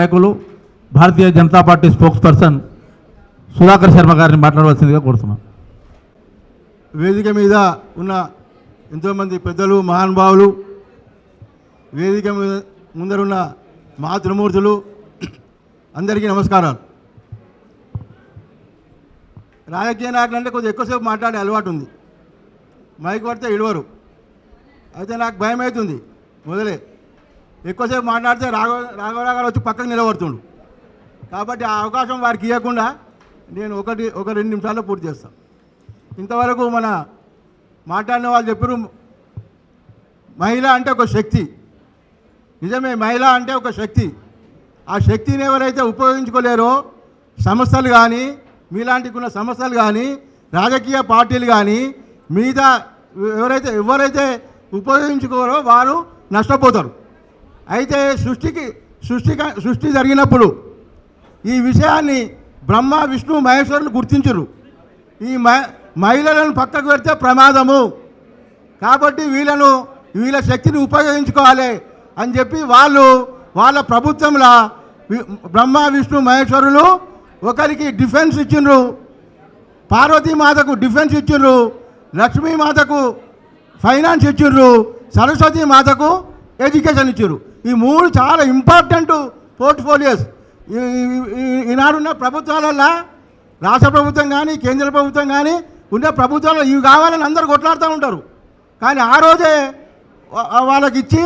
నాయకులు Bharatiya Janata Party spokesperson Sudhakar Sharma గారిని మాట్లాడవలసిందిగా కోరుతున్నాం. వేదిక మీద ఉన్న ఎంతోమంది పెద్దలు, మహానుభావులు, వేదిక మీద ముందరున్న మాతృమూర్తులు, అందరికీ నమస్కారాలు. రాజకీయ నాయకులు అంటే కొద్దిగా ఎక్కువసేపు మాట్లాడే అలవాటు ఉంది. మైక్ పడితే ఇడవరు. అయితే నాకు భయం అవుతుంది. మొదలే ఎక్కువసేపు మాట్లాడితే రాఘవరావు వచ్చి పక్కకు నిలబడుతుండు. కాబట్టి ఆ అవకాశం వారికి ఇవ్వకుండా నేను ఒక 2 నిమిషాల్లో పూర్తి చేస్తాను. ఇంతవరకు మన మాట్లాడిన వాళ్ళు చెప్పారు, మహిళ అంటే ఒక శక్తి. నిజమే, మహిళ అంటే ఒక శక్తి. ఆ శక్తిని ఎవరైతే ఉపయోగించుకోలేరో, సంస్థలు కానీ, మీలాంటి ఉన్న సంస్థలు కానీ, రాజకీయ పార్టీలు కానీ, మిగతా ఎవరైతే ఉపయోగించుకోరో వారు నష్టపోతారు. అయితే సృష్టి జరిగినప్పుడు ఈ విషయాన్ని బ్రహ్మ, విష్ణు, మహేశ్వరులు గుర్తించరు. ఈ మహిళలను పక్కకు పెడితే ప్రమాదము, కాబట్టి వీళ్ళ శక్తిని ఉపయోగించుకోవాలి అని చెప్పి వాళ్ళ ప్రభుత్వంలో బ్రహ్మ, విష్ణు, మహేశ్వరులు ఒకరికి డిఫెన్స్ ఇచ్చిండ్రు, పార్వతీమాతకు డిఫెన్స్ ఇచ్చిండ్రు, లక్ష్మీమాతకు ఫైనాన్స్ ఇచ్చిండ్రు, సరస్వతీ మాతకు ఎడ్యుకేషన్ ఇచ్చారు. ఈ 3 చాలా ఇంపార్టెంట్ పోర్ట్ఫోలియోస్. ఈనాడున్న ప్రభుత్వాలల్లో, రాష్ట్ర ప్రభుత్వం కానీ, కేంద్ర ప్రభుత్వం కానీ, ఉన్న ప్రభుత్వాలు ఇవి కావాలని అందరూ కొట్లాడుతూ ఉంటారు. కానీ ఆ రోజే వాళ్ళకి ఇచ్చి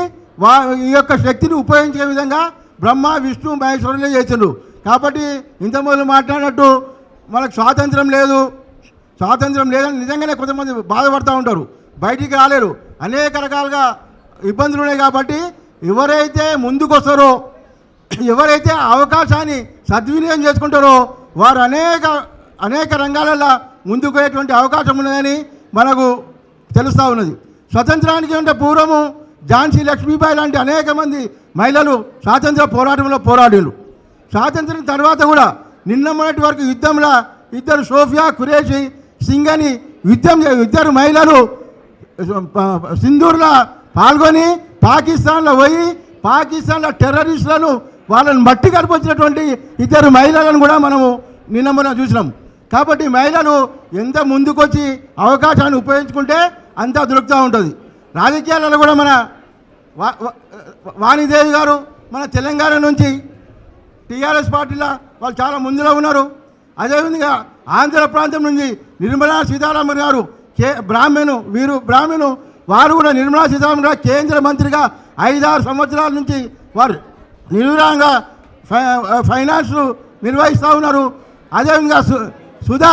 ఈ యొక్క శక్తిని ఉపయోగించే విధంగా బ్రహ్మ, విష్ణు, మహేశ్వరులే చేసిండ్రు. కాబట్టి ఇంతకుముందు మాట్లాడినట్టు మనకు స్వాతంత్రం లేదని నిజంగానే కొంతమంది బాధపడుతూ ఉంటారు, బయటికి రాలేరు, అనేక రకాలుగా ఇబ్బందులు ఉన్నాయి. కాబట్టి ఎవరైతే ముందుకు వస్తారో, ఎవరైతే అవకాశాన్ని సద్వినియోగం చేసుకుంటారో వారు అనేక రంగాలలో ముందుకు పోయేటువంటి అవకాశం ఉన్నదని మనకు తెలుస్తూ ఉన్నది. స్వతంత్రానికి అంటే పూర్వము ఝాన్సీ లక్ష్మీబాయి లాంటి అనేక మంది మహిళలు స్వాతంత్ర పోరాటంలో పోరాడారు. స్వాతంత్రం తర్వాత కూడా నిన్న మొన్నటి వరకు యుద్ధంలో 2 సోఫియా ఖురేషీ సింగ్ అని ఇద్దరు మహిళలు సింధూర్లో పాల్గొని పాకిస్తాన్లో పోయి పాకిస్తాన్లో టెర్రరిస్టులను వాళ్ళని మట్టి కనిపించినటువంటి 2 మహిళలను కూడా మనము నిన్న మొన్న చూసినాం. కాబట్టి మహిళలు ఎంత ముందుకొచ్చి అవకాశాన్ని ఉపయోగించుకుంటే అంతా దొరుకుతూ ఉంటుంది. రాజకీయాలలో కూడా మన వాణిదేవి గారు మన తెలంగాణ నుంచి టీఆర్ఎస్ పార్టీలో వాళ్ళు చాలా ముందులో ఉన్నారు. అదేవిధంగా ఆంధ్ర ప్రాంతం నుంచి నిర్మలా సీతారామన్ గారు బ్రాహ్మణు వారు కూడా నిర్మలా సీతారామన్ గారు కేంద్ర మంత్రిగా 5-6 సంవత్సరాల నుంచి వారు నిర్విరాంగా ఫైనాన్స్ నిర్వహిస్తూ ఉన్నారు. అదేవిధంగా సుధా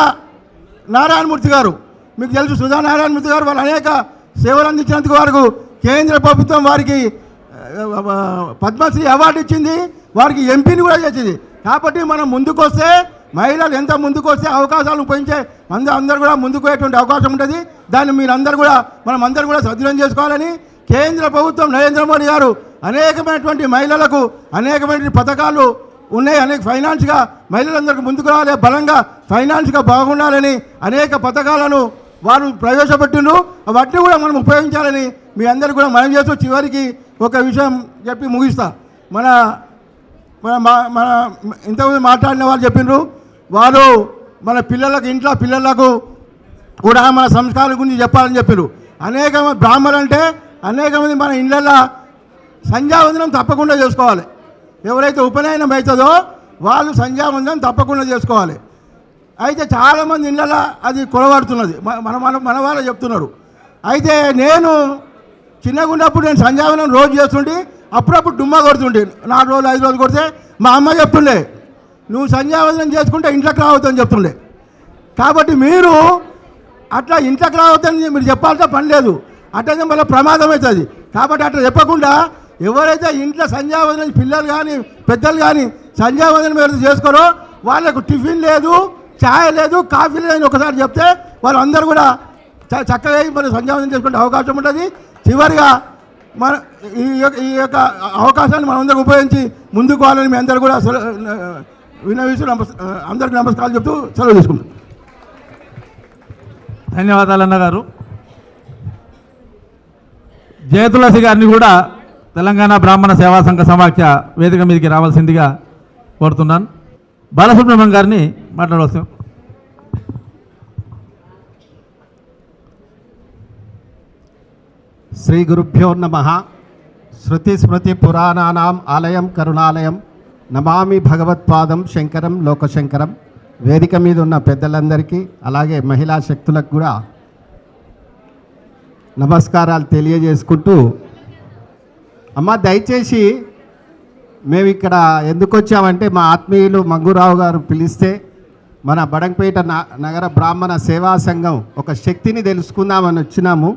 నారాయణమూర్తి గారు, మీకు తెలుసు, సుధా నారాయణమూర్తి గారు వాళ్ళు అనేక సేవలు అందించినందుకు వారికి కేంద్ర ప్రభుత్వం వారికి పద్మశ్రీ అవార్డు ఇచ్చింది, వారికి ఎంపీని కూడా చేసింది. కాబట్టి మనం ముందుకు వస్తే, మహిళలు ఎంత ముందుకు వస్తే అవకాశాలు ఉపయోగించే అందరూ కూడా ముందుకు పోయేటువంటి అవకాశం ఉంటుంది. దాన్ని మీరందరూ కూడా అందరూ కూడా సద్వినియోగం చేసుకోవాలని కేంద్ర ప్రభుత్వం నరేంద్ర మోడీ గారు అనేకమైనటువంటి మహిళలకు అనేకమైన పథకాలు ఉన్నాయి. ఫైనాన్స్గా మహిళలందరికీ ముందుకు రావాలి, బలంగా ఫైనాన్స్గా బాగుండాలని అనేక పథకాలను వారు ప్రవేశపెట్టిండ్రు. వాటిని కూడా మనం ఉపయోగించాలని మీ అందరూ కూడా మనం చేస్తూ చివరికి ఒక విషయం చెప్పి ముగిస్తా. మన ఇంతకుముందు మాట్లాడిన వాళ్ళు చెప్పిండ్రు, వాళ్ళు మన పిల్లలకు కూడా మన సంస్కారం గురించి చెప్పాలని చెప్పారు. అనేక బ్రాహ్మణులు అంటే అనేక మంది మన ఇళ్ళల్లో సంధ్యావందనం తప్పకుండా చేసుకోవాలి. ఎవరైతే ఉపనయనం అవుతుందో వాళ్ళు సంధ్యావందనం తప్పకుండా చేసుకోవాలి. అయితే చాలామంది ఇళ్ళల్లో అది కొలబడుతున్నది, మన వాళ్ళు చెప్తున్నారు. అయితే నేను చిన్నగా ఉన్నప్పుడు నేను సంధ్యావందనం రోజు చేస్తుంటే అప్పుడప్పుడు డుమ్మా కొడుతుండే, 4 రోజులు 5 రోజులు కొడితే మా అమ్మ చెప్తుండే, నువ్వు సంధ్యావందనం చేసుకుంటే ఇంట్లోకి రావద్దని చెప్తుండే. కాబట్టి మీరు అట్లా ఇంట్లోకి రావద్దని మీరు చెప్పాల్సిన పని లేదు, అట్లయితే మళ్ళీ ప్రమాదం అవుతుంది. కాబట్టి అట్లా చెప్పకుండా ఎవరైతే ఇంట్లో సంధ్యావందనం పిల్లలు కానీ పెద్దలు కానీ సంధ్యావందనం ఎవరైతే చేసుకోరో వాళ్ళకు టిఫిన్ లేదు, ఛాయ్ లేదు, కాఫీ లేదని ఒకసారి చెప్తే వాళ్ళందరూ కూడా చక్కగా మరి సంధ్యావందనం చేసుకునే అవకాశం ఉంటుంది. చివరిగా మన ఈ యొక్క అవకాశాన్ని మనందరం ఉపయోగించి ముందుకు వాళ్ళని మీ అందరూ కూడా వినవిస్తూ అందరికీ నమస్కారాలు చెప్తూ సెలవు తీసుకుంటాం. ధన్యవాదాలు అన్నగారు. జయతులసి గారిని కూడా తెలంగాణ బ్రాహ్మణ సేవా సంఘ సమాఖ్య వేదిక మీదకి రావాల్సిందిగా కోరుతున్నాను. బాలసుబ్రహ్మణ్యం గారిని మాట్లాడవలసింది. శ్రీ గురుభ్యో నమః. శృతి స్మృతి పురాణానాం ఆలయం కరుణాలయం నమామి భగవత్పాదం శంకరం లోకశంకరం. వేదిక మీద ఉన్న పెద్దలందరికీ అలాగే మహిళా శక్తులకు కూడా నమస్కారాలు తెలియజేసుకుంటూ, అమ్మ దయచేసి మేము ఇక్కడ ఎందుకు వచ్చామంటే మా ఆత్మీయులు మంగురావు గారు పిలిస్తే మన బడంగపేట నగర బ్రాహ్మణ సేవా సంఘం ఒక శక్తిని తెలుసుకుందామని వచ్చినాము.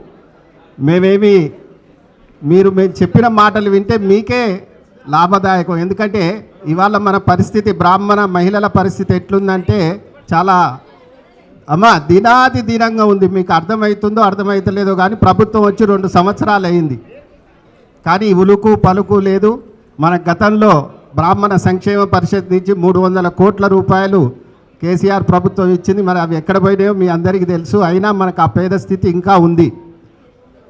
మేము చెప్పిన మాటలు వింటే మీకే లాభదాయకం. ఎందుకంటే ఇవాళ మన పరిస్థితి, బ్రాహ్మణ మహిళల పరిస్థితి ఎట్లుందంటే చాలా దినాది దీనంగా ఉంది. మీకు అర్థమవుతుందో అర్థమవుతలేదో కానీ ప్రభుత్వం వచ్చి 2 సంవత్సరాలు అయింది, కానీ ఉలుకు పలుకు లేదు. మన గతంలో బ్రాహ్మణ సంక్షేమ పరిషత్ నుంచి 300 కోట్ల రూపాయలు కేసీఆర్ ప్రభుత్వం ఇచ్చింది. మరి అవి ఎక్కడ పోయినాయో మీ అందరికీ తెలుసు. అయినా మనకు ఆ పేద స్థితి ఇంకా ఉంది.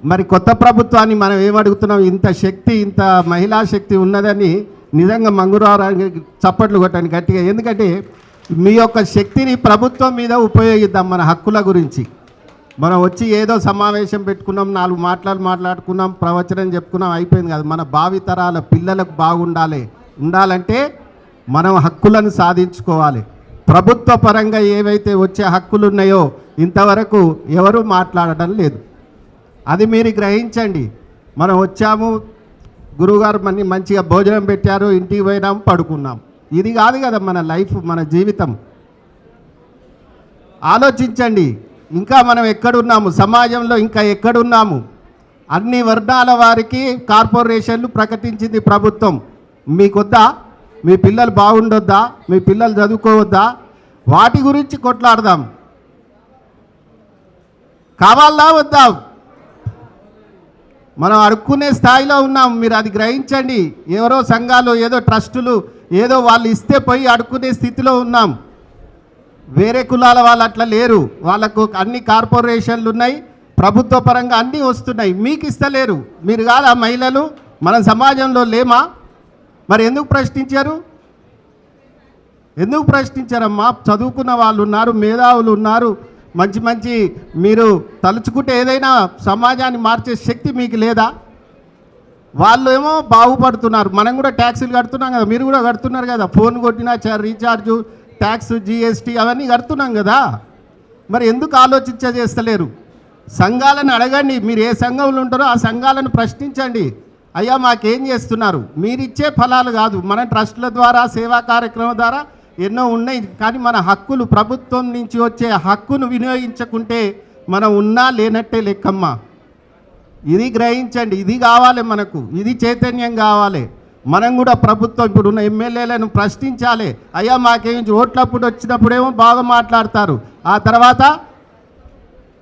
మరి కొత్త ప్రభుత్వాన్ని మనం ఏమడుగుతున్నాం? ఇంత శక్తి, ఇంత మహిళా శక్తి ఉన్నదని నిజంగా మంగురావు చప్పట్లు కొట్టండి గట్టిగా. ఎందుకంటే మీ యొక్క శక్తిని ప్రభుత్వం మీద ఉపయోగిద్దాం. మన హక్కుల గురించి మనం వచ్చి ఏదో సమావేశం పెట్టుకున్నాం, 4 మాట్లాడుకున్నాం, ప్రవచనం చెప్పుకున్నాం, అయిపోయింది కాదు. మన భావితరాల పిల్లలకు ఉండాలంటే మనం హక్కులను సాధించుకోవాలి. ప్రభుత్వ పరంగా ఏవైతే వచ్చే హక్కులు ఉన్నాయో ఇంతవరకు ఎవరు మాట్లాడటం లేదు. అది మీరు గ్రహించండి. మనం వచ్చాము, గురువుగారు మంచిగా భోజనం పెట్టారు, ఇంటికి పోయినాము, పడుకున్నాం. ఇది కాదు కదా మన లైఫ్, మన జీవితం. ఆలోచించండి, ఇంకా మనం ఎక్కడున్నాము, సమాజంలో ఇంకా ఎక్కడున్నాము. అన్ని వర్ణాల వారికి కార్పొరేషన్లు ప్రకటించింది ప్రభుత్వం. మీకొద్దా? మీ పిల్లలు బాగుండొద్దా? మీ పిల్లలు చదువుకోవద్దా? వాటి గురించి కొట్లాడదాం. కావాలా వద్దా? మనం అడుక్కునే స్థాయిలో ఉన్నాం. మీరు అది గ్రహించండి. ఎవరో సంఘాలు, ఏదో ట్రస్టులు, ఏదో వాళ్ళు ఇస్తే పోయి అడుక్కునే స్థితిలో ఉన్నాం. వేరే కులాల వాళ్ళు అట్లా లేరు. వాళ్ళకు అన్ని కార్పొరేషన్లు ఉన్నాయి, ప్రభుత్వ పరంగా అన్నీ వస్తున్నాయి. మీకు ఇస్తలేరు. మీరు కాదా మహిళలు? మన సమాజంలో లేమా? మరి ఎందుకు ప్రశ్నించారు? ఎందుకు ప్రశ్నించారమ్మా? చదువుకున్న వాళ్ళు ఉన్నారు, మేధావులు ఉన్నారు, మంచి మీరు తలుచుకుంటే ఏదైనా సమాజాన్ని మార్చే శక్తి మీకు లేదా? వాళ్ళు ఏమో బాగుపడుతున్నారు. మనం కూడా ట్యాక్సులు కడుతున్నాం కదా, మీరు కూడా కడుతున్నారు కదా. ఫోన్ కొట్టినా రీఛార్జు, ట్యాక్స్, జిఎస్టీ అవన్నీ కడుతున్నాం కదా. మరి ఎందుకు ఆలోచించేస్తలేరు? సంఘాలను అడగండి. మీరు ఏ సంఘంలో ఉంటారో ఆ సంఘాలను ప్రశ్నించండి. అయ్యా మాకేం చేస్తున్నారు? మీరిచ్చే ఫలాలు కాదు, మన ట్రస్టుల ద్వారా, సేవా కార్యక్రమం ద్వారా ఎన్నో ఉన్నాయి. కానీ మన హక్కులు, ప్రభుత్వం నుంచి వచ్చే హక్కును వినియోగించకుంటే మనం ఉన్నా లేనట్టే లెక్కమ్మ. ఇది గ్రహించండి. ఇది కావాలి మనకు, ఇది చైతన్యం కావాలి. మనం కూడా ప్రభుత్వం, ఇప్పుడున్న ఎమ్మెల్యేలను ప్రశ్నించాలి. అయ్యా మాకేం ఓట్లప్పుడు వచ్చినప్పుడేమో బాగా మాట్లాడతారు, ఆ తర్వాత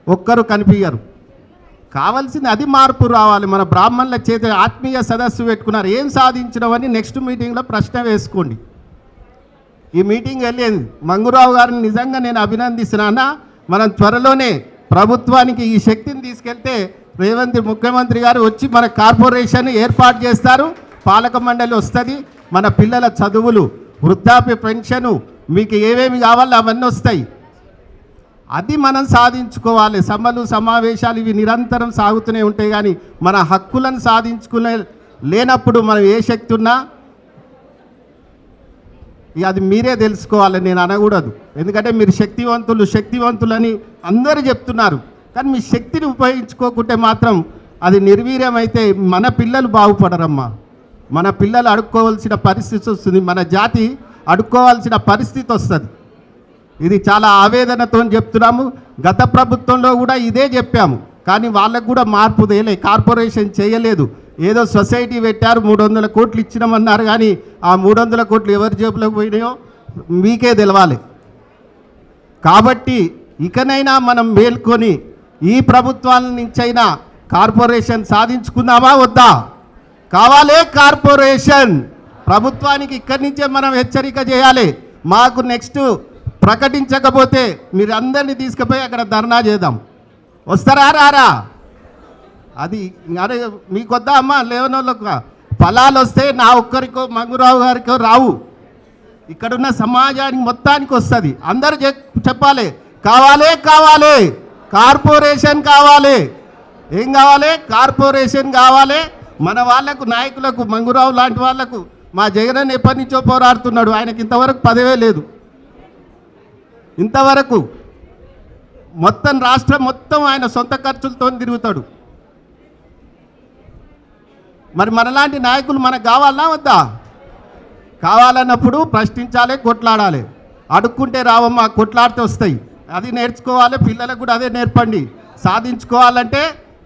ఒక్కరు కనిపించరు. కావాల్సింది అది మార్పు రావాలి. మన బ్రాహ్మణుల చేత ఆత్మీయ సదస్సు పెట్టుకున్నారు, ఏం సాధించినవని నెక్స్ట్ మీటింగ్లో ప్రశ్న వేసుకోండి. ఈ మీటింగ్ వెళ్ళేది మంగురావు గారిని నిజంగా నేను అభినందిస్తున్నానా. మనం త్వరలోనే ప్రభుత్వానికి ఈ శక్తిని తీసుకెళ్తే రేవంత్ ముఖ్యమంత్రి గారు వచ్చి మన కార్పొరేషన్ ఏర్పాటు చేస్తారు, పాలక మండలి వస్తుంది, మన పిల్లల చదువులు, వృద్ధాప్య పెన్షను, మీకు ఏమేమి కావాలో అవన్నీ వస్తాయి. అది మనం సాధించుకోవాలి. సభలు, సమావేశాలు ఇవి నిరంతరం సాగుతూనే ఉంటాయి. కానీ మన హక్కులను సాధించుకునే లేనప్పుడు మనం ఏ శక్తి ఉన్నా అది మీరే తెలుసుకోవాలి, నేను అనకూడదు. ఎందుకంటే మీరు శక్తివంతులని అందరూ చెప్తున్నారు. కానీ మీ శక్తిని ఉపయోగించుకోకుంటే మాత్రం అది నిర్వీర్యమైతే మన పిల్లలు బాగుపడరమ్మా. మన పిల్లలు అడుక్కోవాల్సిన పరిస్థితి వస్తుంది, మన జాతి అడుక్కోవాల్సిన పరిస్థితి వస్తుంది. ఇది చాలా ఆవేదనతో చెప్తున్నాము. గత ప్రభుత్వంలో కూడా ఇదే చెప్పాము, కానీ వాళ్ళకు కూడా మార్పు తేలే. కార్పొరేషన్ చేయలేదు, ఏదో సొసైటీ పెట్టారు, 300 కోట్లు ఇచ్చినామన్నారు. కానీ ఆ 300 కోట్లు ఎవరి జేబులోకి పోయినాయో మీకే తెలవాలి. కాబట్టి ఇకనైనా మనం మేల్కొని ఈ ప్రభుత్వాల నుంచైనా కార్పొరేషన్ సాధించుకుందామా వద్దా? కావాలే కార్పొరేషన్. ప్రభుత్వానికి ఇక్కడి నుంచే మనం హెచ్చరిక చేయాలి. మాకు నెక్స్ట్ ప్రకటించకపోతే మీరు అందరినీ తీసుకుపోయి అక్కడ ధర్నా చేద్దాం. వస్తారా రారా? అది అరే మీకొద్దా అమ్మా? లేవనోళ్ళకు ఫలాలు వస్తే నా ఒక్కరికో మంగురావు గారికో రావు. ఇక్కడున్న సమాజానికి మొత్తానికి వస్తుంది. అందరూ చెప్పాలి, కావాలి కావాలి కార్పొరేషన్ కావాలి. ఏం కావాలి? కార్పొరేషన్ కావాలి. మన వాళ్లకు నాయకులకు మంగురావు లాంటి వాళ్లకు మా జగన్ ఎప్పటి నుంచో పోరాడుతున్నాడు. ఆయనకి ఇంతవరకు పదవే లేదు. ఇంతవరకు మొత్తం రాష్ట్రం మొత్తం ఆయన సొంత ఖర్చులతో తిరుగుతాడు. మరి మనలాంటి నాయకులు మనకు కావాలన్నా వద్దా? కావాలన్నప్పుడు ప్రశ్నించాలి, కొట్లాడాలి. అడుక్కుంటే రావమ్మా, కొట్లాడితే వస్తాయి. అది నేర్చుకోవాలి. పిల్లలకు కూడా అదే నేర్పండి. సాధించుకోవాలంటే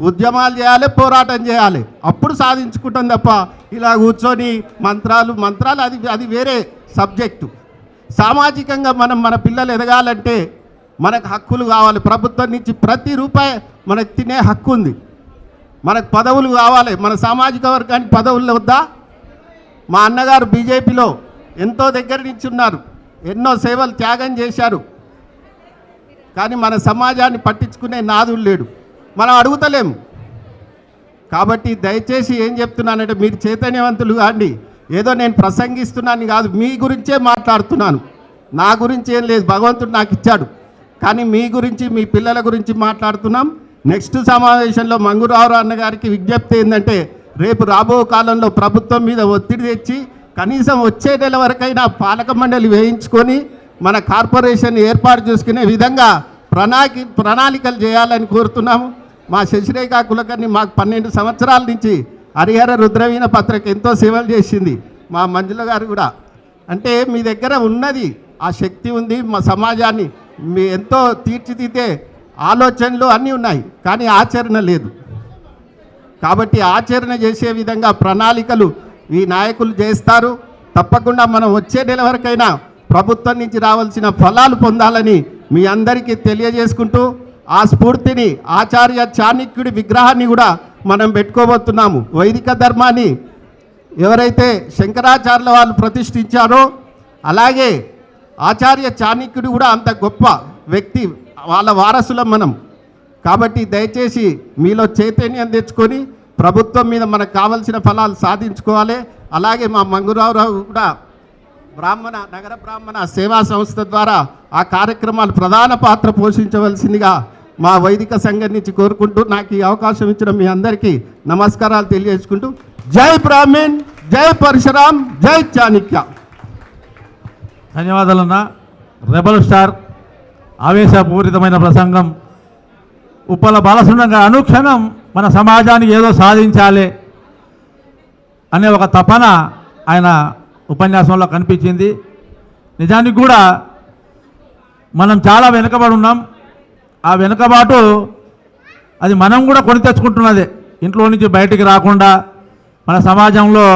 ఉద్యమాలు చేయాలి, పోరాటం చేయాలి. అప్పుడు సాధించుకుంటాం తప్ప ఇలా కూర్చొని మంత్రాలు అది వేరే సబ్జెక్టు. సామాజికంగా మన పిల్లలు ఎదగాలంటే మనకు హక్కులు కావాలి. ప్రభుత్వం నుంచి ప్రతి రూపాయి మనకు తినే హక్కు ఉంది. మనకు పదవులు కావాలి. మన సామాజిక వర్గానికి పదవులు వద్దా? మా అన్నగారు బీజేపీలో ఎంతో దగ్గర నుంచి ఉన్నారు, ఎన్నో సేవలు త్యాగం చేశారు. కానీ మన సమాజాన్ని పట్టించుకునే నాదులు లేడు. మనం అడుగుతలేము. కాబట్టి దయచేసి ఏం చెప్తున్నానంటే, మీరు చైతన్యవంతులు కాండి. ఏదో నేను ప్రసంగిస్తున్నాను కాదు, మీ గురించే మాట్లాడుతున్నాను. నా గురించి ఏం లేదు, భగవంతుడు నాకు ఇచ్చాడు. కానీ మీ గురించి, మీ పిల్లల గురించి మాట్లాడుతున్నాం. నెక్స్ట్ సమావేశంలో మంగురావు అన్న గారికి విజ్ఞప్తి ఏంటంటే, రేపు రాబో కాలంలో ప్రభుత్వం మీద ఒత్తిడి తెచ్చి కనీసం వచ్చే నెల వరకైనా పాలక మండలి వేయించుకొని మన కార్పొరేషన్ ఏర్పాటు చేసుకునే విధంగా ప్రణాళికలు చేయాలని కోరుతున్నాము. మా శశిరేఖ కులకర్ణి మాకు 12 సంవత్సరాల నుంచి హరిహర రుద్రవీణ పత్రిక ఎంతో సేవలు చేసింది. మా మంజుల గారు కూడా. అంటే మీ దగ్గర ఉన్నది, ఆ శక్తి ఉంది. మా సమాజాన్ని మీ ఎంతో తీర్చిదిద్దే ఆలోచనలు అన్నీ ఉన్నాయి, కానీ ఆచరణ లేదు. కాబట్టి ఆచరణ చేసే విధంగా ప్రణాళికలు ఈ నాయకులు చేస్తారు. తప్పకుండా మనం వచ్చే నెల వరకైనా ప్రభుత్వం నుంచి రావాల్సిన ఫలాలు పొందాలని మీ అందరికీ తెలియజేసుకుంటూ, ఆ స్ఫూర్తిని ఆచార్య చాణక్యుడి విగ్రహాన్ని కూడా మనం పెట్టుకోబోతున్నాము. వైదిక ధర్మాన్ని ఎవరైతే శంకరాచార్యుల వాళ్ళు ప్రతిష్ఠించారో, అలాగే ఆచార్య చాణక్యుడు కూడా అంత గొప్ప వ్యక్తి, వాళ్ళ వారసులం మనం. కాబట్టి దయచేసి మీలో చైతన్యం తెచ్చుకొని ప్రభుత్వం మీద మనకు కావలసిన ఫలాలు సాధించుకోవాలి. అలాగే మా మంగురావు కూడా నగర బ్రాహ్మణ సేవా సంస్థ ద్వారా ఆ కార్యక్రమాలు ప్రధాన పాత్ర పోషించవలసిందిగా మా వైదిక సంఘం నుంచి కోరుకుంటూ, నాకు ఈ అవకాశం ఇచ్చిన మీ అందరికీ నమస్కారాలు తెలియజేసుకుంటూ, జై బ్రాహ్మణ్, జై పరశురామ్, జై చాణక్య. ధన్యవాదాలన్నా. రెబల్ స్టార్ ఆవేశపూరితమైన ప్రసంగం. ఉప్పల బాలసుండంగా అనుక్షణం మన సమాజానికి ఏదో సాధించాలి అనే ఒక తపన ఆయన ఉపన్యాసంలో కనిపించింది. నిజానికి కూడా మనం చాలా వెనుకబడి ఉన్నాం. ఆ వెనుకబాటు అది మనం కూడా కొని తెచ్చుకుంటున్నదే. ఇంట్లో నుంచి బయటికి రాకుండా మన సమాజంలో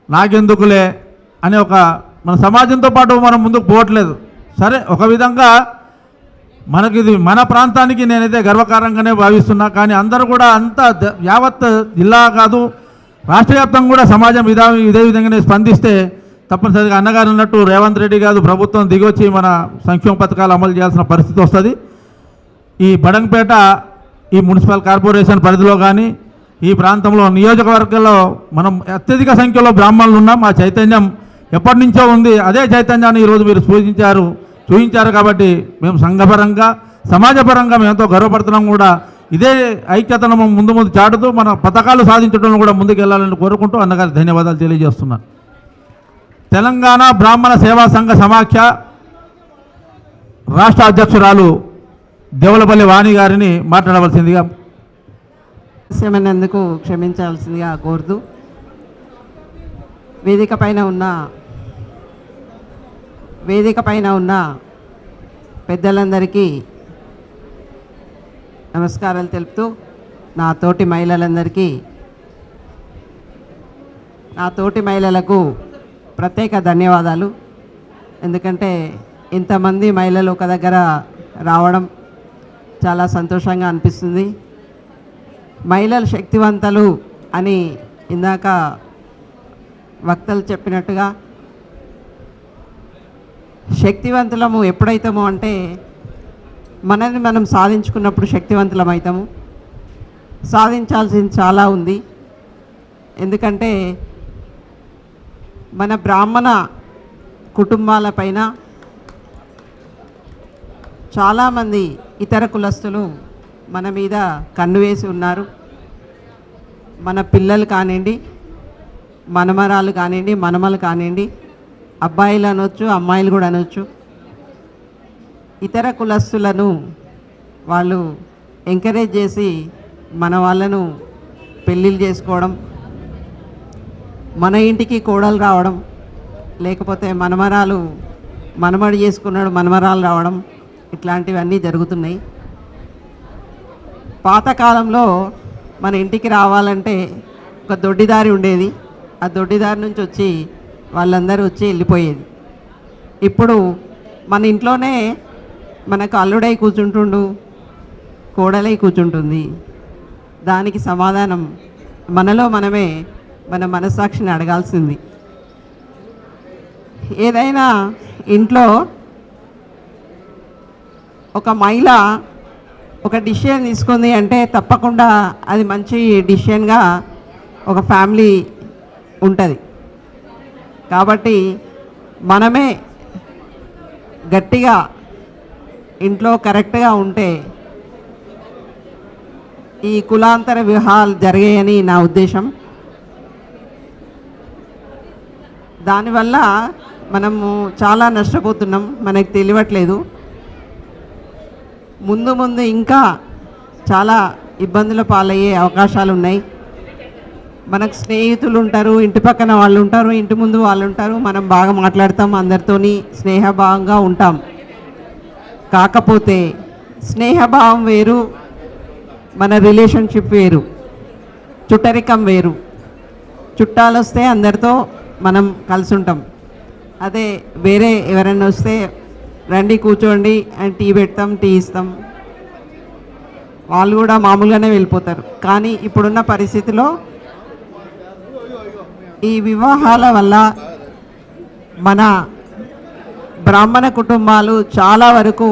నాకెందుకులే అనే ఒక మన సమాజంతో పాటు మనం ముందుకు పోవట్లేదు. సరే, ఒక విధంగా మనకిది మన ప్రాంతానికి నేనైతే గర్వకారంగానే భావిస్తున్నా. కానీ అందరూ కూడా అంతా యావత్ జిల్లా కాదు, రాష్ట్ర వ్యాప్తంగా కూడా సమాజం ఇదే విధంగానే స్పందిస్తే తప్పనిసరిగా అన్నగారు అన్నట్టు రేవంత్ రెడ్డి కాదు, ప్రభుత్వం దిగొచ్చి మన సంక్షేమ పథకాలు అమలు చేయాల్సిన పరిస్థితి వస్తుంది. ఈ బడంగపేట ఈ మున్సిపల్ కార్పొరేషన్ పరిధిలో కానీ ఈ ప్రాంతంలో నియోజకవర్గాల్లో మనం అత్యధిక సంఖ్యలో బ్రాహ్మణులు ఉన్నాం. ఆ చైతన్యం ఎప్పటి నుంచో ఉంది. అదే చైతన్యాన్ని ఈరోజు మీరు చూపించారు కాబట్టి మేము సంఘపరంగా, సమాజపరంగా మేము ఎంతో గర్వపడుతున్నాం. కూడా ఇదే ఐక్యతను ముందు చాటుతూ మన పథకాలు సాధించడంలో కూడా ముందుకు వెళ్ళాలని కోరుకుంటూ అన్నగారికి ధన్యవాదాలు తెలియజేస్తున్నాను. తెలంగాణ బ్రాహ్మణ సేవా సంఘ సమాఖ్య రాష్ట్ర అధ్యక్షురాలు దేవులపల్లి వాణి గారిని మాట్లాడవలసిందిగా సమస్యమైనందుకు క్షమించాల్సిందిగా కోరుతూ, వేదిక పైన ఉన్న పెద్దలందరికీ నమస్కారాలు తెలుపుతూ, నా తోటి మహిళలకు ప్రత్యేక ధన్యవాదాలు. ఎందుకంటే ఇంతమంది మహిళలు ఒక దగ్గర రావడం చాలా సంతోషంగా అనిపిస్తుంది. మహిళలు శక్తివంతులు అని ఇందాక వక్తలు చెప్పినట్టుగా, శక్తివంతులము ఎప్పుడైతాము అంటే మనల్ని మనం సాధించుకున్నప్పుడు శక్తివంతులం అవుతాము. సాధించాల్సింది చాలా ఉంది. ఎందుకంటే మన బ్రాహ్మణ కుటుంబాలపైన చాలామంది ఇతర కులస్తులు మన మీద కన్ను వేసి ఉన్నారు. మన పిల్లలు కానివ్వండి, మనమరాలు కానివ్వండి, మనమలు కానివ్వండి, అబ్బాయిలు అనొచ్చు, అమ్మాయిలు కూడా అనొచ్చు. ఇతర కులస్తులను వాళ్ళు ఎంకరేజ్ చేసి మన వాళ్ళను పెళ్ళిళ్ళు చేసుకోవడం, మన ఇంటికి కోడలు రావడం, లేకపోతే మనమరాలు మనమడి చేసుకున్నాడు మనమరాలు రావడం, ఇట్లాంటివన్నీ జరుగుతున్నాయి. పాతకాలంలో మన ఇంటికి రావాలంటే ఒక దొడ్డిదారి ఉండేది. ఆ దొడ్డిదారి నుంచి వచ్చి వాళ్ళందరూ వచ్చి వెళ్ళిపోయేది. ఇప్పుడు మన ఇంట్లోనే మనకు అల్లుడై కూర్చుంటుండు, కోడలై కూర్చుంటుంది. దానికి సమాధానం మనలో మనమే మన మనస్సాక్షిని అడగాల్సింది. ఏదైనా ఇంట్లో ఒక మహిళ ఒక డిసిషన్ తీసుకుంది అంటే తప్పకుండా అది మంచి డిసిషన్గా ఒక ఫ్యామిలీ ఉంటుంది. కాబట్టి మనమే గట్టిగా ఇంట్లో కరెక్ట్గా ఉంటే ఈ కులాంతర వివాహాలు జరిగాయని నా ఉద్దేశం. దానివల్ల మనము చాలా నష్టపోతున్నాం, మనకు తెలియట్లేదు. ముందు ముందు ఇంకా చాలా ఇబ్బందుల పాలయ్యే అవకాశాలు ఉన్నాయి. మనకు స్నేహితులు ఉంటారు, ఇంటి పక్కన వాళ్ళు ఉంటారు, ఇంటి ముందు వాళ్ళు ఉంటారు. మనం బాగా మాట్లాడతాం, అందరితోని స్నేహభావంగా ఉంటాం. కాకపోతే స్నేహభావం వేరు, మన రిలేషన్షిప్ వేరు, చుట్టరికం వేరు. చుట్టాలు వస్తే అందరితో మనం కలిసి ఉంటాం. అదే వేరే ఎవరైనా వస్తే రండి కూర్చోండి అని టీ పెడతాం, టీ ఇస్తాం, వాళ్ళు కూడా మామూలుగానే వెళ్ళిపోతారు. కానీ ఇప్పుడున్న పరిస్థితిలో ఈ వివాహాల వల్ల మన బ్రాహ్మణ కుటుంబాలు చాలా వరకు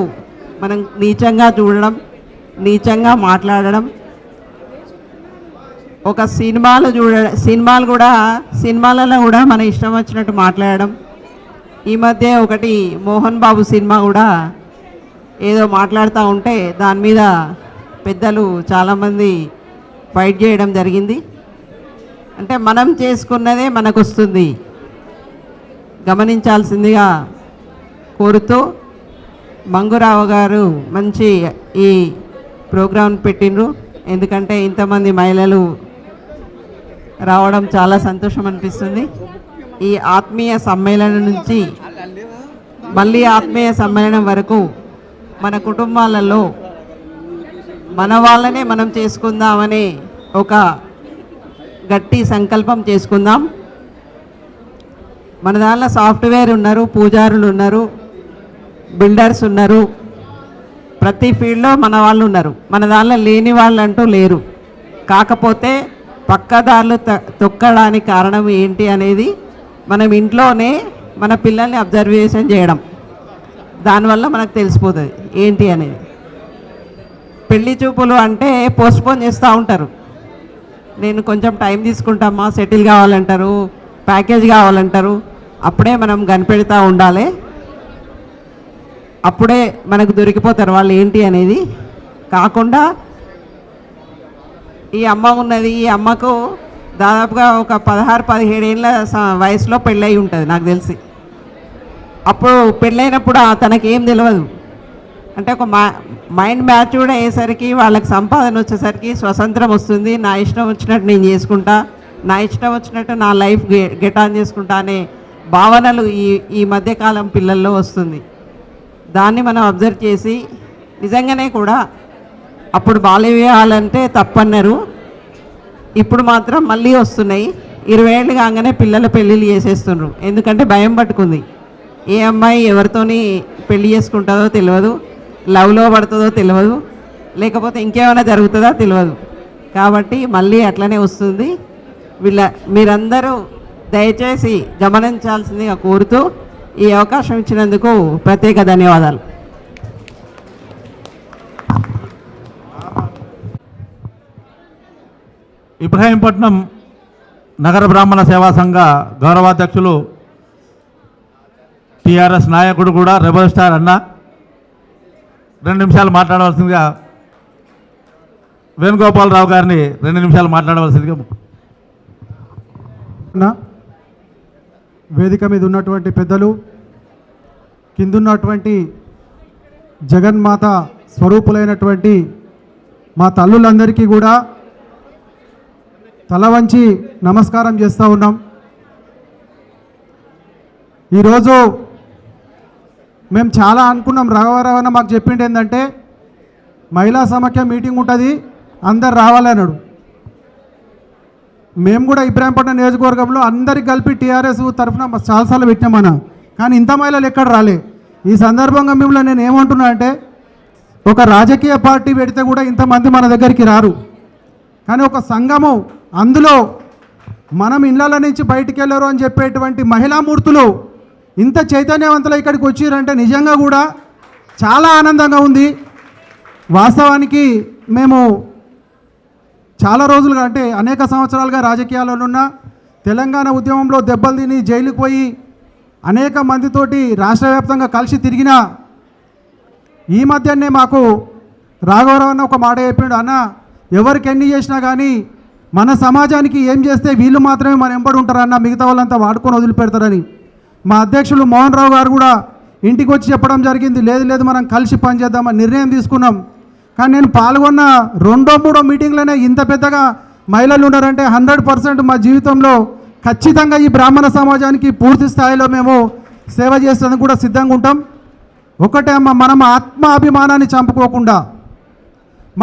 మనం నీచంగా చూడడం, నీచంగా మాట్లాడడం, ఒక సినిమాలలో కూడా మన ఇష్టం వచ్చినట్టు మాట్లాడడం. ఈ మధ్య ఒకటి మోహన్ బాబు సినిమా కూడా ఏదో మాట్లాడుతూ ఉంటే దాని మీద పెద్దలు చాలామంది ఫైట్ చేయడం జరిగింది. అంటే మనం చేసుకున్నదే మనకు వస్తుంది, గమనించాల్సిందిగా కోరుతూ మంగురావు గారు మంచి ఈ ప్రోగ్రాం పెట్టిండ్రు. ఎందుకంటే ఇంతమంది మహిళలు రావడం చాలా సంతోషం అనిపిస్తుంది. ఈ ఆత్మీయ సమ్మేళనం నుంచి మళ్ళీ ఆత్మీయ సమ్మేళనం వరకు మన కుటుంబాలలో మన వాళ్ళనే మనం చేసుకుందామనే ఒక గట్టి సంకల్పం చేసుకుందాం. మన దానిలో సాఫ్ట్వేర్ ఉన్నారు, పూజారులు ఉన్నారు, బిల్డర్స్ ఉన్నారు, ప్రతి ఫీల్డ్లో మన వాళ్ళు ఉన్నారు. మన దానిలో లేని వాళ్ళు అంటూ లేరు. కాకపోతే పక్కదారులు తొక్కడానికి కారణం ఏంటి అనేది మనం ఇంట్లోనే మన పిల్లల్ని అబ్జర్వేషన్ చేయడం, దానివల్ల మనకు తెలిసిపోతుంది ఏంటి అనేది. పెళ్లి చూపులు అంటే పోస్ట్పోన్ చేస్తూ ఉంటారు. నేను కొంచెం టైం తీసుకుంటామా, సెటిల్ కావాలంటారు, ప్యాకేజ్ కావాలంటారు. అప్పుడే మనం కనిపెడతా ఉండాలి, అప్పుడే మనకు దొరికిపోతారు వాళ్ళు ఏంటి అనేది. కాకుండా ఈ అమ్మ ఉన్నది, ఈ అమ్మకు దాదాపుగా ఒక 16-17 ఏళ్ళ వయసులో పెళ్ళయి ఉంటుంది నాకు తెలిసి. అప్పుడు పెళ్ళైనప్పుడు తనకేం తెలియదు. అంటే ఒక మైండ్ మ్యాచ్ కూడా అయ్యేసరికి వాళ్ళకి సంపాదన వచ్చేసరికి స్వతంత్రం వస్తుంది. నా ఇష్టం వచ్చినట్టు నేను చేసుకుంటా, నా ఇష్టం వచ్చినట్టు నా లైఫ్ గెట్ ఆన్ చేసుకుంటా అనే భావనలు ఈ మధ్యకాలం పిల్లల్లో వస్తుంది. దాన్ని మనం అబ్జర్వ్ చేసి నిజంగానే కూడా అప్పుడు బాల్య వివాహాలంటే తప్పన్నారు, ఇప్పుడు మాత్రం మళ్ళీ వస్తున్నాయి. 20 ఏళ్ళు కాగానే పిల్లల పెళ్ళిళ్ళు చేసేస్తున్నారు. ఎందుకంటే భయం పట్టుకుంది. ఏ అమ్మాయి ఎవరితోని పెళ్లి చేసుకుంటుందో తెలియదు, లవ్లో పడుతుందో తెలియదు, లేకపోతే ఇంకేమైనా జరుగుతుందో తెలియదు. కాబట్టి మళ్ళీ అట్లనే వస్తుంది. మీరందరూ దయచేసి గమనించాల్సిందిగా కోరుతూ ఈ అవకాశం ఇచ్చినందుకు ప్రత్యేక ధన్యవాదాలు. ఇబ్రహీంపట్నం నగర బ్రాహ్మణ సేవా సంఘ గౌరవాధ్యక్షులు టీఆర్ఎస్ నాయకుడు కూడా రెబల్ స్టార్ అన్న 2 నిమిషాలు మాట్లాడవలసిందిగా వేణుగోపాలరావు గారిని 2 నిమిషాలు మాట్లాడవలసిందిగా వేదిక మీద ఉన్నటువంటి పెద్దలు, కిందున్నటువంటి జగన్మాత స్వరూపులైనటువంటి మా తల్లులందరికీ కూడా తల వంచి నమస్కారం చేస్తూ ఉన్నాం. ఈరోజు మేము చాలా అనుకున్నాం. రాఘవరావు మాకు చెప్పింది ఏంటంటే మహిళా సమాఖ్య మీటింగ్ ఉంటుంది, అందరు రావాలన్నాడు. మేము కూడా ఇబ్రాహీంపట్నం నియోజకవర్గంలో అందరికి కలిపి టీఆర్ఎస్ తరఫున చాలాసార్లు పెట్టినామన్నా, కానీ ఇంత మహిళలు ఎక్కడ రాలే. ఈ సందర్భంగా మిమ్మల్ని నేను ఏమంటున్నా అంటే, ఒక రాజకీయ పార్టీ పెడితే కూడా ఇంతమంది మన దగ్గరికి రారు, కానీ ఒక సంఘము, అందులో మనం ఇళ్ళ నుంచి బయటికి వెళ్ళరు అని చెప్పేటువంటి మహిళామూర్తులు ఇంత చైతన్యవంతులు ఇక్కడికి వచ్చిరంటే నిజంగా కూడా చాలా ఆనందంగా ఉంది. వాస్తవానికి మేము చాలా రోజులుగా, అంటే అనేక సంవత్సరాలుగా రాజకీయాల్లో ఉన్న, తెలంగాణ ఉద్యమంలో దెబ్బలు తిని జైలుకు పోయి అనేక మందితోటి రాష్ట్ర వ్యాప్తంగా కలిసి తిరిగిన ఈ మధ్యనే మాకు రాఘవరావు అన్న ఒక మాట చెప్పిండు, అన్న ఎవరికి ఎన్ని చేసినా కానీ మన సమాజానికి ఏం చేస్తే వీళ్ళు మాత్రమే మన వెంబడి ఉంటారన్న, మిగతా వాళ్ళంతా వాడుకొని వదిలిపెడతారని. మా అధ్యక్షులు మోహన్ రావు గారు కూడా ఇంటికి వచ్చి చెప్పడం జరిగింది, లేదు లేదు మనం కలిసి పనిచేద్దామని నిర్ణయం తీసుకున్నాం. కానీ నేను పాల్గొన్న 2-3 మీటింగ్లోనే ఇంత పెద్దగా మహిళలు ఉన్నారంటే 100% మా జీవితంలో ఖచ్చితంగా ఈ బ్రాహ్మణ సమాజానికి పూర్తి స్థాయిలో మేము సేవ చేసేందుకు కూడా సిద్ధంగా ఉంటాం. ఒకటే అమ్మ, మనం ఆత్మాభిమానాన్ని చంపుకోకుండా,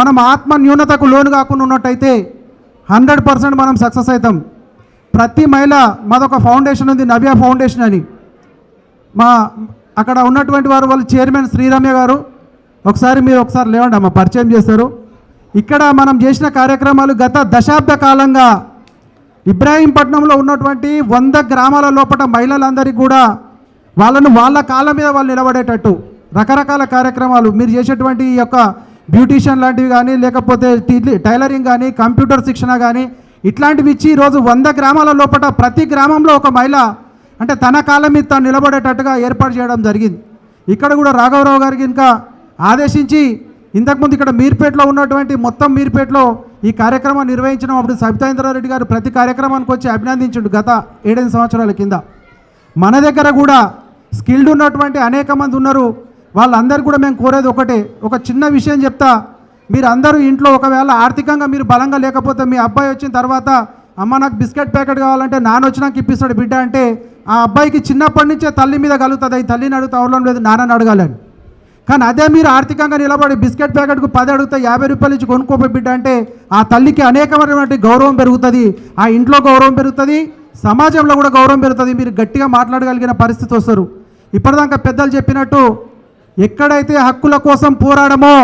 మనం ఆత్మ న్యూనతకు లోను కాకుండా ఉన్నట్టయితే 100% మనం సక్సెస్ అవుతాం. ప్రతి మహిళ, మాదొక ఫౌండేషన్ ఉంది, నవ్య ఫౌండేషన్ అని. మా అక్కడ ఉన్నటువంటి వాళ్ళు చైర్మన్ శ్రీరమ్య గారు, ఒకసారి లేవండి అమ్మ, పరిచయం చేస్తారు. ఇక్కడ మనం చేసిన కార్యక్రమాలు గత దశాబ్ద కాలంగా ఇబ్రాహీంపట్నంలో ఉన్నటువంటి 100 గ్రామాల లోపల మహిళలందరికీ కూడా వాళ్ళ కాళ్ళ మీద వాళ్ళు నిలబడేటట్టు రకరకాల కార్యక్రమాలు మీరు చేసేటువంటి ఈ యొక్క బ్యూటీషియన్ లాంటివి కానీ, లేకపోతే టైలరింగ్ కానీ, కంప్యూటర్ శిక్షణ కానీ, ఇట్లాంటివి ఇచ్చి ఈరోజు 100 గ్రామాల లోపల ప్రతి గ్రామంలో ఒక మహిళ అంటే తన కాళ్ళ మీద తాను నిలబడేటట్టుగా ఏర్పాటు చేయడం జరిగింది. ఇక్కడ కూడా రాఘవరావు గారికి ఇంకా ఆదేశించి, ఇంతకుముందు ఇక్కడ మీర్పేటలో ఉన్నటువంటి మొత్తం మీర్పేటలో ఈ కార్యక్రమాన్ని నిర్వహించడం, అప్పుడు సబితాయింద్రారెడ్డి గారు ప్రతి కార్యక్రమానికి వచ్చి అభినందించుండు గత 7 సంవత్సరాల కింద. మన దగ్గర కూడా స్కిల్డ్ ఉన్నటువంటి అనేక మంది ఉన్నారు. వాళ్ళందరూ కూడా మేము కోరేది ఒకటే, ఒక చిన్న విషయం చెప్తా. మీరు అందరూ ఇంట్లో ఒకవేళ ఆర్థికంగా మీరు బలంగా లేకపోతే, మీ అబ్బాయి వచ్చిన తర్వాత అమ్మ నాకు బిస్కెట్ ప్యాకెట్ కావాలంటే నాన్న వచ్చినాక ఇప్పిస్తాడు బిడ్డ అంటే, ఆ అబ్బాయికి చిన్నప్పటి నుంచే తల్లి మీద కలుగుతుంది, ఈ తల్లిని అడుగుతా అవడం లేదు, నాన్నని అడగాలని. కానీ అదే మీరు ఆర్థికంగా నిలబడి బిస్కెట్ ప్యాకెట్కు 10 అడిగితే 50 రూపాయలు ఇచ్చి కొనుక్కోపోయి బిడ్డ అంటే, ఆ తల్లికి అనేకమైనటువంటి గౌరవం పెరుగుతుంది, ఆ ఇంట్లో గౌరవం పెరుగుతుంది, సమాజంలో కూడా గౌరవం పెరుగుతుంది. మీరు గట్టిగా మాట్లాడగలిగిన పరిస్థితి వస్తారు. ఇప్పటిదాకా పెద్దలు చెప్పినట్టు, ఎక్కడైతే హక్కుల కోసం పోరాడమో,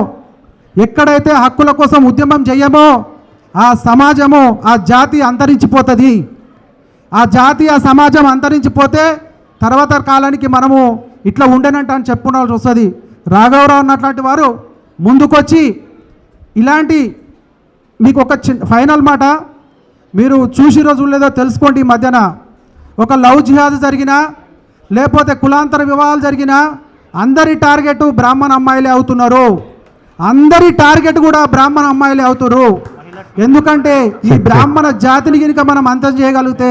ఎక్కడైతే హక్కుల కోసం ఉద్యమం చేయమో, ఆ సమాజము, ఆ జాతి అంతరించిపోతుంది. ఆ జాతి, ఆ సమాజం అంతరించిపోతే తర్వాత కాలానికి మనము ఇట్లా ఉండేనంట అని చెప్పుకోవాల్సి వస్తుంది. రాఘవరావు అన్నట్లాంటి వారు ముందుకొచ్చి ఇలాంటి, మీకు ఒక ఫైనల్ మాట, మీరు చూసి రోజు లేదో తెలుసుకోండి. ఈ మధ్యన ఒక లవ్ జిహాద్ జరిగినా, లేకపోతే కులాంతర వివాహాలు జరిగినా అందరి టార్గెట్ బ్రాహ్మణ అమ్మాయిలే అవుతున్నారు. అందరి టార్గెట్ కూడా బ్రాహ్మణ అమ్మాయిలే అవుతారు. ఎందుకంటే ఈ బ్రాహ్మణ జాతిని కనుక మనం అంతం చేయగలిగితే,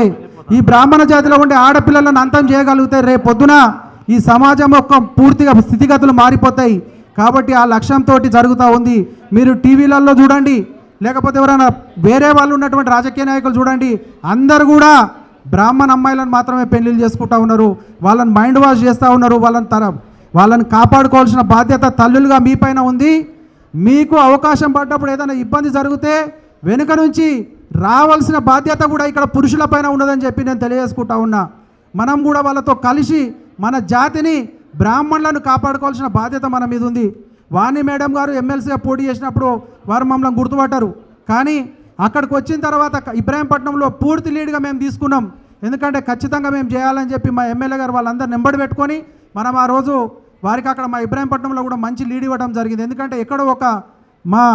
ఈ బ్రాహ్మణ జాతిలో ఉండే ఆడపిల్లలను అంతం చేయగలిగితే, రేపు పొద్దున ఈ సమాజం యొక్క పూర్తిగా స్థితిగతులు మారిపోతాయి. కాబట్టి ఆ లక్ష్యంతో జరుగుతూ ఉంది. మీరు టీవీలలో చూడండి, లేకపోతే ఎవరైనా వేరే వాళ్ళు ఉన్నటువంటి రాజకీయ నాయకులు చూడండి, అందరు కూడా బ్రాహ్మణ అమ్మాయిలను మాత్రమే పెళ్లిళ్ళు చేసుకుంటూ ఉన్నారు. వాళ్ళని మైండ్ వాష్ చేస్తూ ఉన్నారు. వాళ్ళని కాపాడుకోవాల్సిన బాధ్యత తల్లులుగా మీ పైన ఉంది. మీకు అవకాశం పడ్డప్పుడు ఏదైనా ఇబ్బంది జరిగితే వెనుక నుంచి రావాల్సిన బాధ్యత కూడా ఇక్కడ పురుషుల పైన ఉన్నదని చెప్పి నేను తెలియజేసుకుంటా ఉన్నా. మనం కూడా వాళ్ళతో కలిసి మన జాతిని, బ్రాహ్మణులను కాపాడుకోవాల్సిన బాధ్యత మన మీద ఉంది. వాణి మేడం గారు ఎమ్మెల్సీగా పోటీ చేసినప్పుడు వారు మమ్మల్ని గుర్తుపట్టారు. కానీ అక్కడికి వచ్చిన తర్వాత ఇబ్రాహీంపట్నంలో పూర్తి లీడ్గా మేము తీసుకున్నాం. ఎందుకంటే ఖచ్చితంగా మేము చేయాలని చెప్పి మా ఎమ్మెల్యే గారు వాళ్ళందరూ నెంబడి పెట్టుకొని మనం ఆ రోజు వారికి అక్కడ మా ఇబ్రాహీంపట్నంలో కూడా మంచి లీడ్ ఇవ్వడం జరిగింది. ఎందుకంటే ఎక్కడో ఒక మా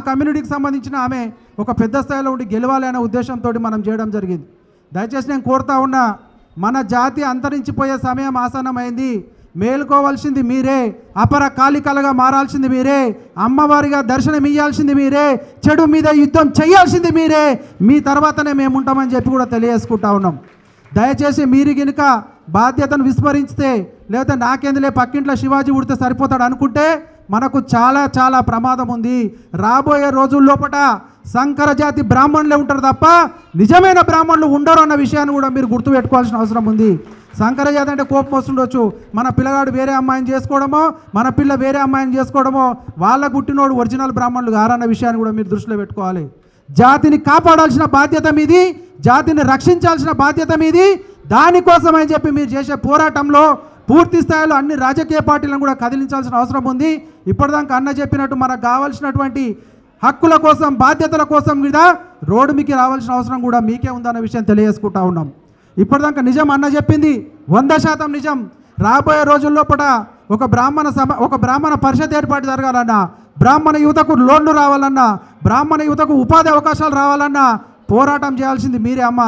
కమ్యూనిటీకి సంబంధించిన ఆమె ఒక పెద్ద స్థాయిలో ఉండి గెలవాలి అనే ఉద్దేశంతో మనం చేయడం జరిగింది. దయచేసి నేను కోరుతా ఉన్నా, మన జాతి అంతరించిపోయే సమయం ఆసన్నమైంది. మేలుకోవాల్సింది మీరే, అపర కాలికలుగా మారాల్సింది మీరే, అమ్మవారిగా దర్శనం ఇయ్యాల్సింది మీరే, చెడు మీద యుద్ధం చేయాల్సింది మీరే. మీ తర్వాతనే మేము ఉంటామని చెప్పి కూడా తెలియజేసుకుంటా ఉన్నాం. దయచేసి మీరు గినుక బాధ్యతను విస్మరిస్తే, లేకపోతే నాకెందులే పక్కింట్లో శివాజీ ఉడితే సరిపోతాడు అనుకుంటే మనకు చాలా చాలా ప్రమాదం ఉంది. రాబోయే రోజుల్లోపట సంకర జాతి బ్రాహ్మణులే ఉంటారు తప్ప నిజమైన బ్రాహ్మణులు ఉండరు అన్న విషయాన్ని కూడా మీరు గుర్తుపెట్టుకోవాల్సిన అవసరం ఉంది. సంకర జాతి అంటే కోపం వస్తుండొచ్చు, మన పిల్లగాడు వేరే అమ్మాయిని చేసుకోవడమో, మన పిల్ల వేరే అమ్మాయిని చేసుకోవడమో, వాళ్ళ పుట్టినోడు ఒరిజినల్ బ్రాహ్మణులు గారన్న విషయాన్ని కూడా మీరు దృష్టిలో పెట్టుకోవాలి. జాతిని కాపాడాల్సిన బాధ్యత మీది, జాతిని రక్షించాల్సిన బాధ్యత మీది. దానికోసం అని చెప్పి మీరు చేసే పోరాటంలో పూర్తి స్థాయిలో అన్ని రాజకీయ పార్టీలను కూడా కదిలించాల్సిన అవసరం ఉంది. ఇప్పటిదాకా అన్న చెప్పినట్టు మనకు కావాల్సినటువంటి హక్కుల కోసం, బాధ్యతల కోసం కూడా రోడ్డు మీకు రావాల్సిన అవసరం కూడా మీకే ఉందన్న విషయం తెలియజేసుకుంటా ఉన్నాం. ఇప్పటిదాకా నిజం అన్న చెప్పింది 100% నిజం. రాబోయే రోజుల్లోపట ఒక బ్రాహ్మణ పరిషత్ ఏర్పాటు జరగాలన్నా, బ్రాహ్మణ యువతకు లోన్లు రావాలన్నా, బ్రాహ్మణ యువతకు ఉపాధి అవకాశాలు రావాలన్నా పోరాటం చేయాల్సింది మీరే అమ్మ.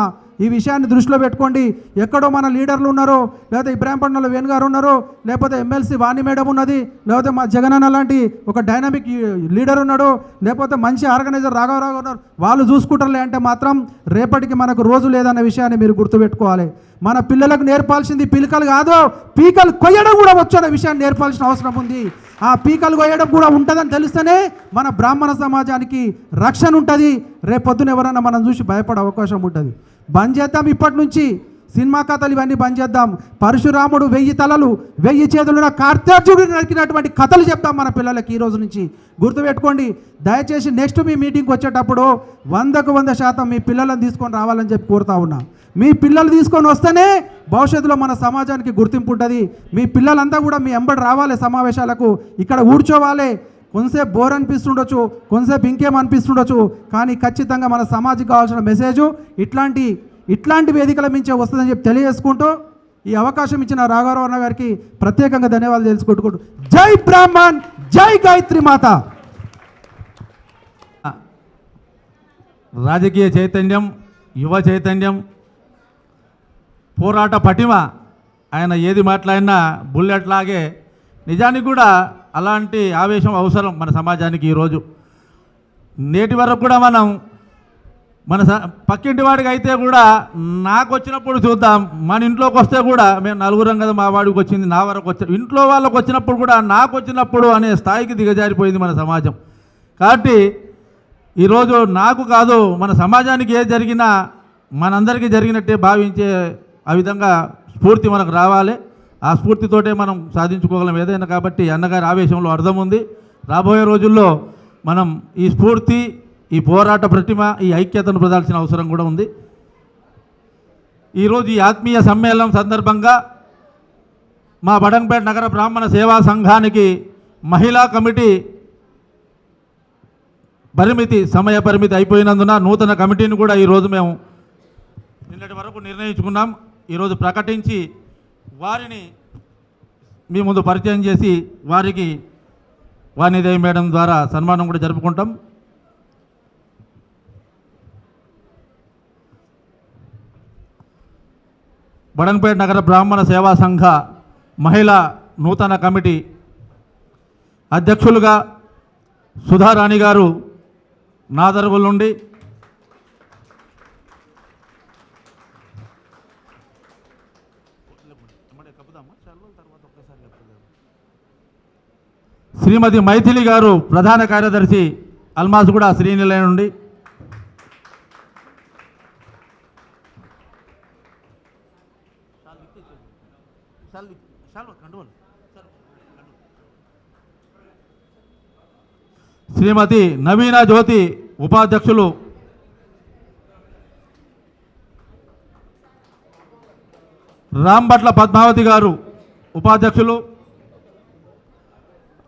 ఈ విషయాన్ని దృష్టిలో పెట్టుకోండి. ఎక్కడో మన లీడర్లు ఉన్నారు, లేకపోతే ఇబ్రాహీంపట్నంలో వేణుగారు ఉన్నారు, లేకపోతే ఎమ్మెల్సీ వాణి మేడం ఉన్నది, లేకపోతే మా జగనన్న లాంటి ఒక డైనమిక్ లీడర్ ఉన్నాడు, లేకపోతే మంచి ఆర్గనైజర్ రాఘవరావు ఉన్నారు, వాళ్ళు చూసుకుంటారులే అంటే మాత్రం రేపటికి మనకు రోజు లేదన్న విషయాన్ని మీరు గుర్తుపెట్టుకోవాలి. మన పిల్లలకు నేర్పాల్సింది పిలకలు కాదు, పీకలు కొయ్యడం కూడా వచ్చే విషయాన్ని నేర్పాల్సిన అవసరం ఉంది. ఆ పీకలు కొయ్యడం కూడా ఉంటుందని తెలిస్తేనే మన బ్రాహ్మణ సమాజానికి రక్షణ ఉంటుంది. రేపొద్దున ఎవరన్నా మనం చూసి భయపడే అవకాశం ఉంటుంది. బంద్ చేద్దాం, ఇప్పటి నుంచి సినిమా కథలు ఇవన్నీ బంద్ చేద్దాం. పరశురాముడు 1000 తలలు 1000 చేతులున్న కార్తీర్యుడు నరికినటువంటి కథలు చెప్తాం మన పిల్లలకి ఈ రోజు నుంచి. గుర్తుపెట్టుకోండి. దయచేసి నెక్స్ట్ మీ మీటింగ్కి వచ్చేటప్పుడు 100కు 100% మీ పిల్లలను తీసుకొని రావాలని చెప్పి కోరుతా ఉన్నా. మీ పిల్లలు తీసుకొని వస్తేనే భవిష్యత్తులో మన సమాజానికి గుర్తింపు ఉంటుంది. మీ పిల్లలంతా కూడా మీ ఎంబడి రావాలి సమావేశాలకు, ఇక్కడ కూర్చోవాలి. కొంతసేపు బోర్ అనిపిస్తుండొచ్చు, కొంతసేపు ఇంకేం అనిపిస్తుండొచ్చు, కానీ ఖచ్చితంగా మన సమాజానికి కావాల్సిన మెసేజ్ ఇట్లాంటి వేదికల మించే వస్తుందని చెప్పి తెలియజేసుకుంటూ ఈ అవకాశం ఇచ్చిన రాఘవరావు అన్న గారికి ప్రత్యేకంగా ధన్యవాదాలు తెలుసుకుంటూ జై బ్రాహ్మణ్, జై గాయత్రి మాత. రాజకీయ చైతన్యం, యువ చైతన్యం, పోరాట పటిమ, ఆయన ఏది మాట్లాడినా బుల్లెట్ లాగే. నిజానికి కూడా అలాంటి ఆవేశం అవసరం మన సమాజానికి. ఈరోజు నేటి వరకు కూడా మనం మన పక్కింటి వాడికి అయితే కూడా నాకు వచ్చినప్పుడు చూద్దాం, మన ఇంట్లోకి వస్తే కూడా మేము నలుగురం కదా మా వాడికి వచ్చింది, నా వరకు వచ్చి ఇంట్లో వాళ్ళకి వచ్చినప్పుడు కూడా నాకు వచ్చినప్పుడు అనే స్థాయికి దిగజారిపోయింది మన సమాజం. కాబట్టి ఈరోజు నాకు కాదు, మన సమాజానికి ఏది జరిగినా మనందరికీ జరిగినట్టే భావించే ఆ విధంగా స్ఫూర్తి మనకు రావాలి. ఆ స్ఫూర్తితోటే మనం సాధించుకోగలం ఏదైనా. కాబట్టి అన్నగారి ఆవేశంలో అర్థం ఉంది. రాబోయే రోజుల్లో మనం ఈ స్ఫూర్తి, ఈ పోరాట ప్రతిమ, ఈ ఐక్యతను ప్రదాల్సిన అవసరం కూడా ఉంది. ఈరోజు ఈ ఆత్మీయ సమ్మేళనం సందర్భంగా మా బడంగపేట నగర బ్రాహ్మణ సేవా సంఘానికి మహిళా కమిటీ సమయ పరిమితి అయిపోయినందున నూతన కమిటీని కూడా ఈరోజు మేము నిన్నటి వరకు నిర్ణయించుకున్నాం. ఈరోజు ప్రకటించి వారిని మీ ముందు పరిచయం చేసి వారికి వాణిదేవి మేడం ద్వారా సన్మానం కూడా జరుపుకుంటాం. బడంగపేట నగర బ్రాహ్మణ సేవా సంఘ మహిళా నూతన కమిటీ అధ్యక్షులుగా సుధారాణి గారు నాదర్వుల నుండి, శ్రీమతి మైథిలి గారు ప్రధాన కార్యదర్శి అల్మాస్గూడ శ్రీనిలయం నుండి, శ్రీమతి నవీన జ్యోతి ఉపాధ్యక్షులు, రాంభట్ల పద్మావతి గారు ఉపాధ్యక్షులు,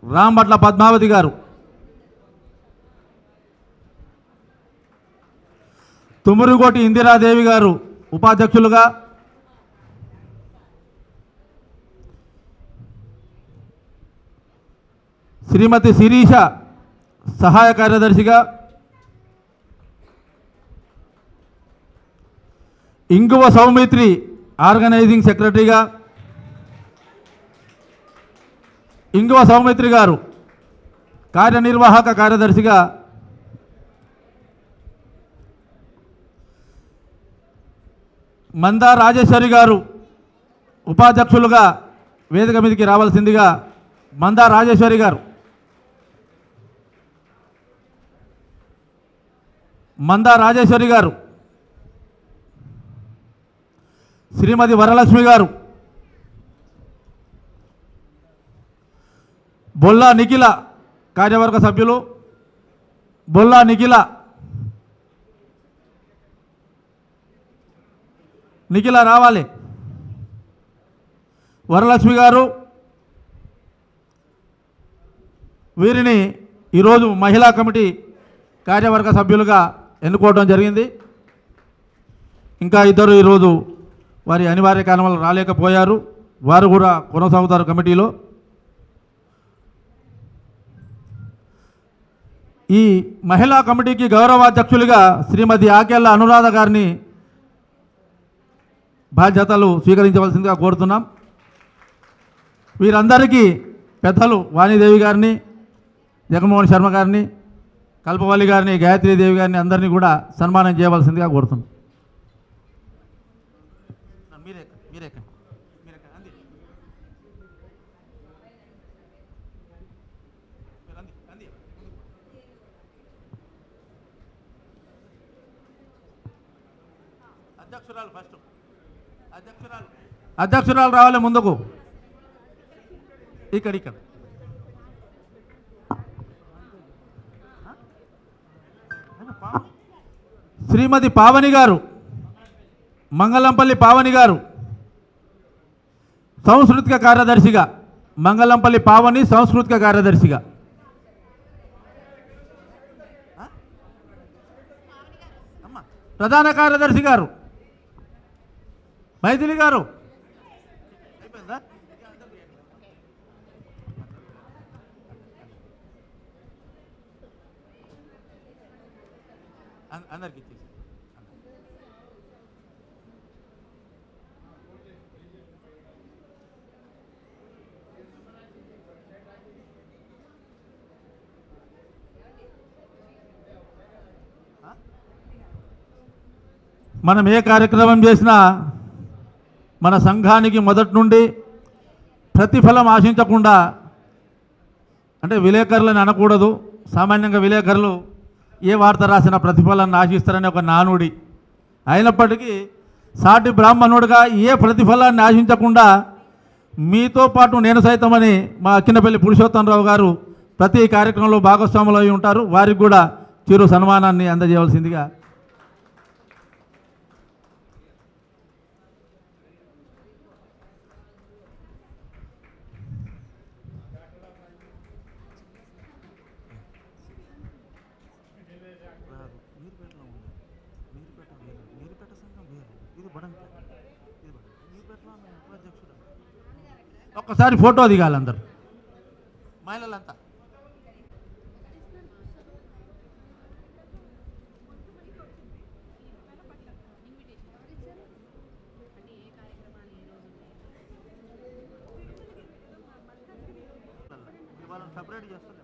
రాంభట్ల పద్మావతి గారు, తుమురుగోటి ఇందిరాదేవి గారు ఉపాధ్యక్షులుగా, శ్రీమతి శిరీష సహాయ కార్యదర్శిగా, ఇంగువ సౌమిత్రి ఆర్గనైజింగ్ సెక్రటరీగా, ఇంగువ సౌమిత్రి గారు కార్యనిర్వాహక కార్యదర్శిగా, మందా రాజేశ్వరి గారు ఉపాధ్యక్షులుగా వేదిక మీదకి రావాల్సిందిగా మందా రాజేశ్వరి గారు, మందా రాజేశ్వరి గారు, శ్రీమతి వరలక్ష్మి గారు, బొల్లా నిఖిల కార్యవర్గ సభ్యులు, బొల్లా నిఖిల రావాలి, వరలక్ష్మి గారు. వీరిని ఈరోజు మహిళా కమిటీ కార్యవర్గ సభ్యులుగా ఎన్నుకోవడం జరిగింది. ఇంకా ఇద్దరు ఈరోజు వారి అనివార్య కారణాలు రాలేకపోయారు, వారు కూడా కొనసాగుతారు కమిటీలో. ఈ మహిళా కమిటీకి గౌరవాధ్యక్షులుగా శ్రీమతి ఆకెళ్ళ అనురాధ గారిని బాధ్యతలు స్వీకరించవలసిందిగా కోరుతున్నాం. వీరందరికీ పెద్దలు వాణీదేవి గారిని, జగన్మోహన్ శర్మ గారిని, కల్పవల్లి గారిని, గాయత్రీదేవి గారిని అందరినీ కూడా సన్మానం చేయవలసిందిగా కోరుతున్నాం. అధ్యక్షురాలు రావాలి ముందుకు. ఇక్కడ శ్రీమతి పావని గారు, మంగళంపల్లి పావని గారు సాంస్కృతిక కార్యదర్శిగా, మంగళంపల్లి పావని సాంస్కృతిక కార్యదర్శిగా, ప్రధాన కార్యదర్శి గారు మైథిలి గారు, అయిపోయిందా? అందరికి ఇచ్చేసి మనం ఏ కార్యక్రమం చేసినా మన సంఘానికి మొదటి నుండి ప్రతిఫలం ఆశించకుండా, అంటే విలేకరులని అనకూడదు, సామాన్యంగా విలేకరులు ఏ వార్త రాసినా ప్రతిఫలాన్ని ఆశిస్తారనే ఒక నానుడి. అయినప్పటికీ సాటి బ్రాహ్మణుడిగా ఏ ప్రతిఫలాన్ని ఆశించకుండా మీతో పాటు నేను సైతమని మా అక్కినపల్లి పురుషోత్తమరావు గారు ప్రతి కార్యక్రమంలో భాగస్వాములు అయి ఉంటారు. వారికి కూడా చిరు సన్మానాన్ని అందజేయవలసిందిగా. ఒక్కసారి ఫోటో దిగాలి అందరు మహిళలంతా. సపరేట్ చేస్తారు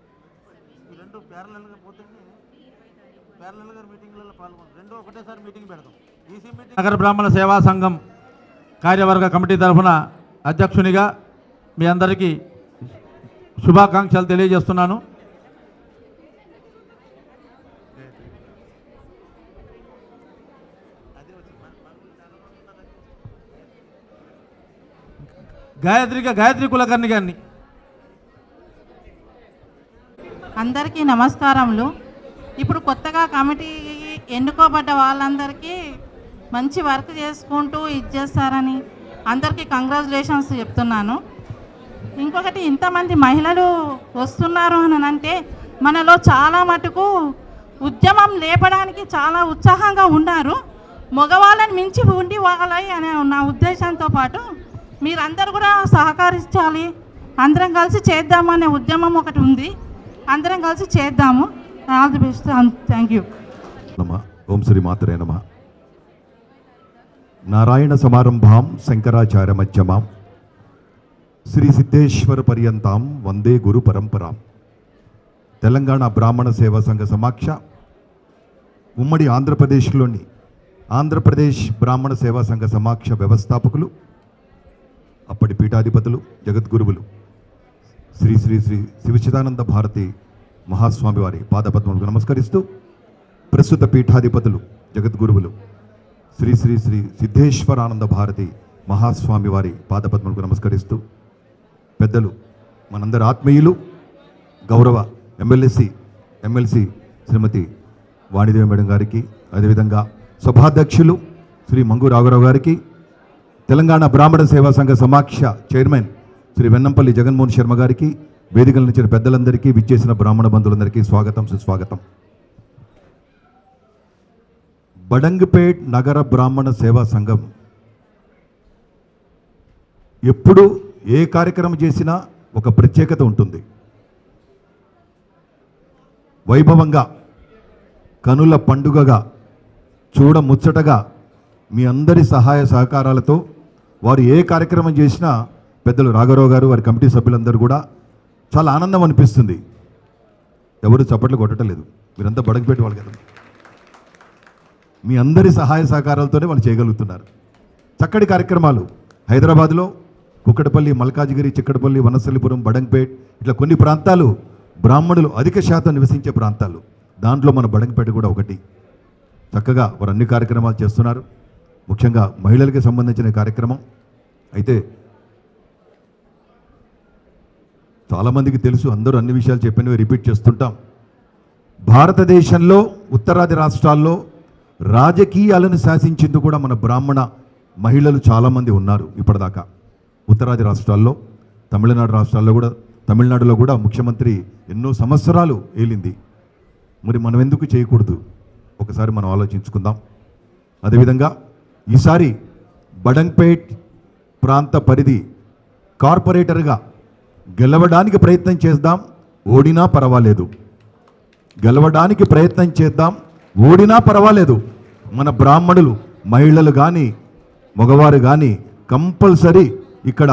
ఈ రెండు ప్యారలల్గా పోతేనే ప్యారలల్గా మీటింగ్లలో పాల్గొంటారు. రెండు ఒకటేసారి మీటింగ్ పెడతాం. ఈసీ మీటింగ్ నగర బ్రాహ్మణ సేవా సంఘం కార్యవర్గ కమిటీ తరఫున అధ్యక్షునిగా మీ అందరికీ శుభాకాంక్షలు తెలియజేస్తున్నాను. గాయత్రి కులకర్ణి గారిని. అందరికీ నమస్కారములు. ఇప్పుడు కొత్తగా కమిటీ ఎన్నుకోబడ్డ వాళ్ళందరికీ మంచి వర్క్ చేసుకుంటూ చేస్తారని అందరికీ కంగ్రాచులేషన్స్ చెప్తున్నాను. ఇంకొకటి, ఇంతమంది మహిళలు వస్తున్నారు అని అంటే మనలో చాలా మటుకు ఉద్యమం లేపడానికి చాలా ఉత్సాహంగా ఉన్నారు. మగవాళ్ళని మించి ఉండి వాళ్ళని అనే నా ఉద్దేశంతో పాటు మీరందరూ కూడా సహకరించాలి. అందరం కలిసి చేద్దామనే ఉద్యమం ఒకటి ఉంది. అందరం కలిసి చేద్దాము. All the best. Thank you. ఓం శ్రీ మాత్రే నమః. నారాయణ సమారంభాం శంకరాచార్య మధ్యమాం శ్రీ సిద్ధేశ్వర పర్యంతాం వందే గురు పరంపరాం. తెలంగాణ బ్రాహ్మణ సేవా సంఘ సమాఖ్య ఉమ్మడి ఆంధ్రప్రదేశ్లోని ఆంధ్రప్రదేశ్ బ్రాహ్మణ సేవా సంఘ సమాఖ్య వ్యవస్థాపకులు, అప్పటి పీఠాధిపతులు, జగద్గురువులు శ్రీ శ్రీ శ్రీ శివచిదానంద భారతి మహాస్వామి వారి పాదపద్మములకు నమస్కరిస్తూ, ప్రస్తుత పీఠాధిపతులు, జగద్గురువులు శ్రీ శ్రీ శ్రీ సిద్ధేశ్వరానంద భారతి మహాస్వామి వారి పాదపద్మములకు నమస్కరిస్తూ, పెద్దలు మనందరి ఆత్మీయులు, గౌరవ ఎమ్మెల్సీ శ్రీమతి వాణిదేవి మేడం గారికి, అదేవిధంగా సభాధ్యక్షులు శ్రీ మంగు రాఘరావు గారికి, తెలంగాణ బ్రాహ్మణ సేవా సంఘ సమాఖ్య చైర్మన్ శ్రీ వెన్నంపల్లి జగన్మోహన్ శర్మ గారికి, వేదికల నుంచి పెద్దలందరికీ, విచ్చేసిన బ్రాహ్మణ బంధువులందరికీ స్వాగతం, సుస్వాగతం. బడంగపేట్ నగర బ్రాహ్మణ సేవా సంఘం ఎప్పుడు ఏ కార్యక్రమం చేసినా ఒక ప్రత్యేకత ఉంటుంది. వైభవంగా, కనుల పండుగగా, చూడముచ్చటగా మీ అందరి సహాయ సహకారాలతో వారు ఏ కార్యక్రమం చేసినా పెద్దలు రాఘరావు గారు, వారి కమిటీ సభ్యులందరూ కూడా చాలా ఆనందం అనిపిస్తుంది. ఎవరు చప్పట్లు కొట్టలేదు, మీరంతా బడంగపేట వాళ్ళు కదా. మీ అందరి సహాయ సహకారాలతోనే వాళ్ళు చేయగలుగుతున్నారు. చక్కటి కార్యక్రమాలు హైదరాబాద్లో కుక్కడపల్లి, మల్కాజిగిరి, చిక్కడపల్లి, వనస్థలిపురం, బడంగపేట్ ఇట్లా కొన్ని ప్రాంతాలు బ్రాహ్మణులు అధిక శాతం నివసించే ప్రాంతాలు. దాంట్లో మన బడంగపేట కూడా ఒకటి. చక్కగా వారు అన్ని కార్యక్రమాలు చేస్తున్నారు. ముఖ్యంగా మహిళలకి సంబంధించిన కార్యక్రమం అయితే చాలామందికి తెలుసు, అందరూ అన్ని విషయాలు చెప్పినవి రిపీట్ చేస్తుంటాం. భారతదేశంలో ఉత్తరాది రాష్ట్రాల్లో రాజకీయాలను శాసించేందుకు కూడా మన బ్రాహ్మణ మహిళలు చాలామంది ఉన్నారు. ఇప్పటిదాకా ఉత్తరాది రాష్ట్రాల్లో, తమిళనాడులో కూడా ముఖ్యమంత్రి ఎన్నో సంవత్సరాలు ఏలింది. మరి మనం ఎందుకు చేయకూడదు? ఒకసారి మనం ఆలోచించుకుందాం. అదేవిధంగా ఈసారి బడంగపేట్ ప్రాంత పరిధి కార్పొరేటర్గా గెలవడానికి ప్రయత్నం చేద్దాం, ఓడినా పర్వాలేదు. గెలవడానికి ప్రయత్నం చేద్దాం, ఓడినా పర్వాలేదు. మన బ్రాహ్మణులు, మహిళలు కానీ మగవారు కానీ కంపల్సరీ ఇక్కడ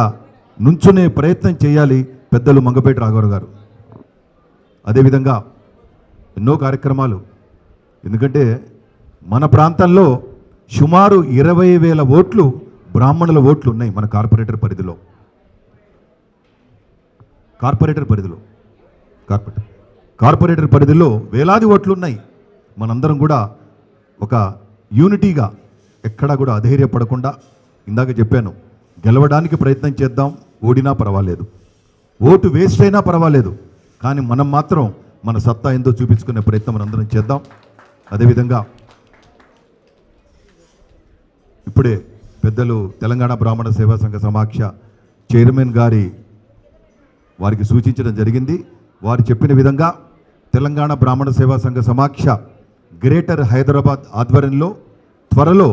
నుంచునే ప్రయత్నం చేయాలి. పెద్దలు మంగపేట రాఘవరావు గారు అదేవిధంగా ఎన్నో కార్యక్రమాలు. ఎందుకంటే మన ప్రాంతంలో సుమారు 20,000 ఓట్లు బ్రాహ్మణుల ఓట్లు ఉన్నాయి మన కార్పొరేటర్ పరిధిలో వేలాది ఓట్లు ఉన్నాయి. మనందరం కూడా ఒక యూనిటీగా ఎక్కడా కూడా అధైర్యపడకుండా, ఇందాక చెప్పాను, గెలవడానికి ప్రయత్నం చేద్దాం, ఓడినా పర్వాలేదు, ఓటు వేస్ట్ అయినా పర్వాలేదు, కానీ మనం మాత్రం మన సత్తా ఏందో చూపించుకునే ప్రయత్నం మనందరం చేద్దాం. అదేవిధంగా ఇప్పుడే పెద్దలు తెలంగాణ బ్రాహ్మణ సేవా సంఘ సమాఖ్య చైర్మన్ వారికి సూచించడం జరిగింది. వారు చెప్పిన విధంగా తెలంగాణ బ్రాహ్మణ సేవా సంఘ సమాఖ్య గ్రేటర్ హైదరాబాద్ ఆధ్వర్యంలో త్వరలో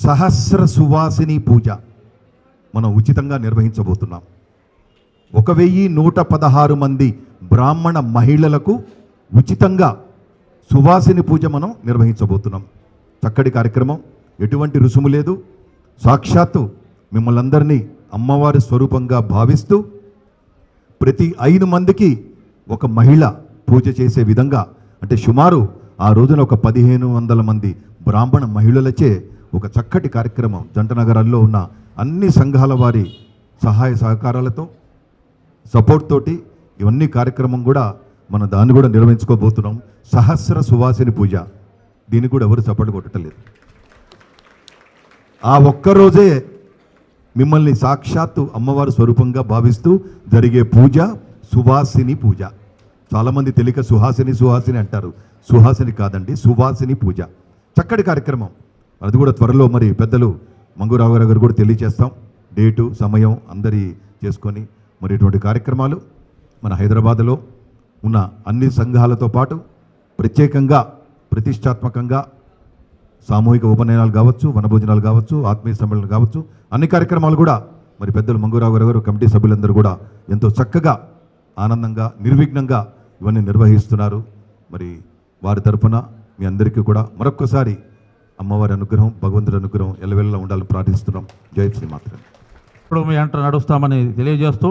సహస్ర సువాసిని పూజ మనం ఉచితంగా నిర్వహించబోతున్నాం. 1116 మంది బ్రాహ్మణ మహిళలకు ఉచితంగా సువాసిని పూజ మనం నిర్వహించబోతున్నాం. చక్కటి కార్యక్రమం, ఎటువంటి రుసుము లేదు. సాక్షాత్తు మిమ్మల్ని అందరినీ అమ్మవారి స్వరూపంగా భావిస్తూ ప్రతి 5 మందికి ఒక మహిళ పూజ చేసే విధంగా, అంటే సుమారు ఆ రోజున ఒక 1500 మంది బ్రాహ్మణ మహిళలచే ఒక చక్కటి కార్యక్రమం జంట నగరాల్లో ఉన్న అన్ని సంఘాల వారి సహాయ సహకారాలతో, సపోర్ట్ తోటి ఇవన్నీ కార్యక్రమం కూడా మనం దాన్ని కూడా నిర్వహించుకోబోతున్నాం. సహస్ర సువాసిని పూజ, దీన్ని కూడా ఎవరు చప్పట్లు కొట్టలేదు. ఆ ఒక్కరోజే మిమ్మల్ని సాక్షాత్తు అమ్మవారి స్వరూపంగా భావిస్తూ జరిగే పూజ సువాసిని పూజ. చాలామంది తెలియక సుహాసిని అంటారు. సుహాసిని కాదండి, సువాసిని పూజ. చక్కటి కార్యక్రమం. అది కూడా త్వరలో మరి పెద్దలు మంగు రాఘవరావు గారు కూడా తెలియజేస్తాం. డేటు, సమయం అందరి చేసుకొని మరి ఇటువంటి కార్యక్రమాలు మన హైదరాబాద్లో ఉన్న అన్ని సంఘాలతో పాటు ప్రత్యేకంగా ప్రతిష్టాత్మకంగా సామూహిక ఉపనయనాలు కావచ్చు, వనభోజనాలు కావచ్చు, ఆత్మీయ సమ్మేళనాలు కావచ్చు, అన్ని కార్యక్రమాలు కూడా మరి పెద్దలు మంగు రాఘవరావు గారు, కమిటీ సభ్యులందరూ కూడా ఎంతో చక్కగా, ఆనందంగా, నిర్విఘ్నంగా ఇవన్నీ నిర్వహిస్తున్నారు. మరి వారి తరఫున మీ అందరికీ కూడా మరొక్కసారి అమ్మవారి అనుగ్రహం, భగవంతుడి అనుగ్రహం ఎల్లవెల్లా ఉండాలని ప్రార్థిస్తున్నాం. జై శ్రీమాత్రే. ఇప్పుడు మీ అంట నడుస్తామని తెలియజేస్తూ,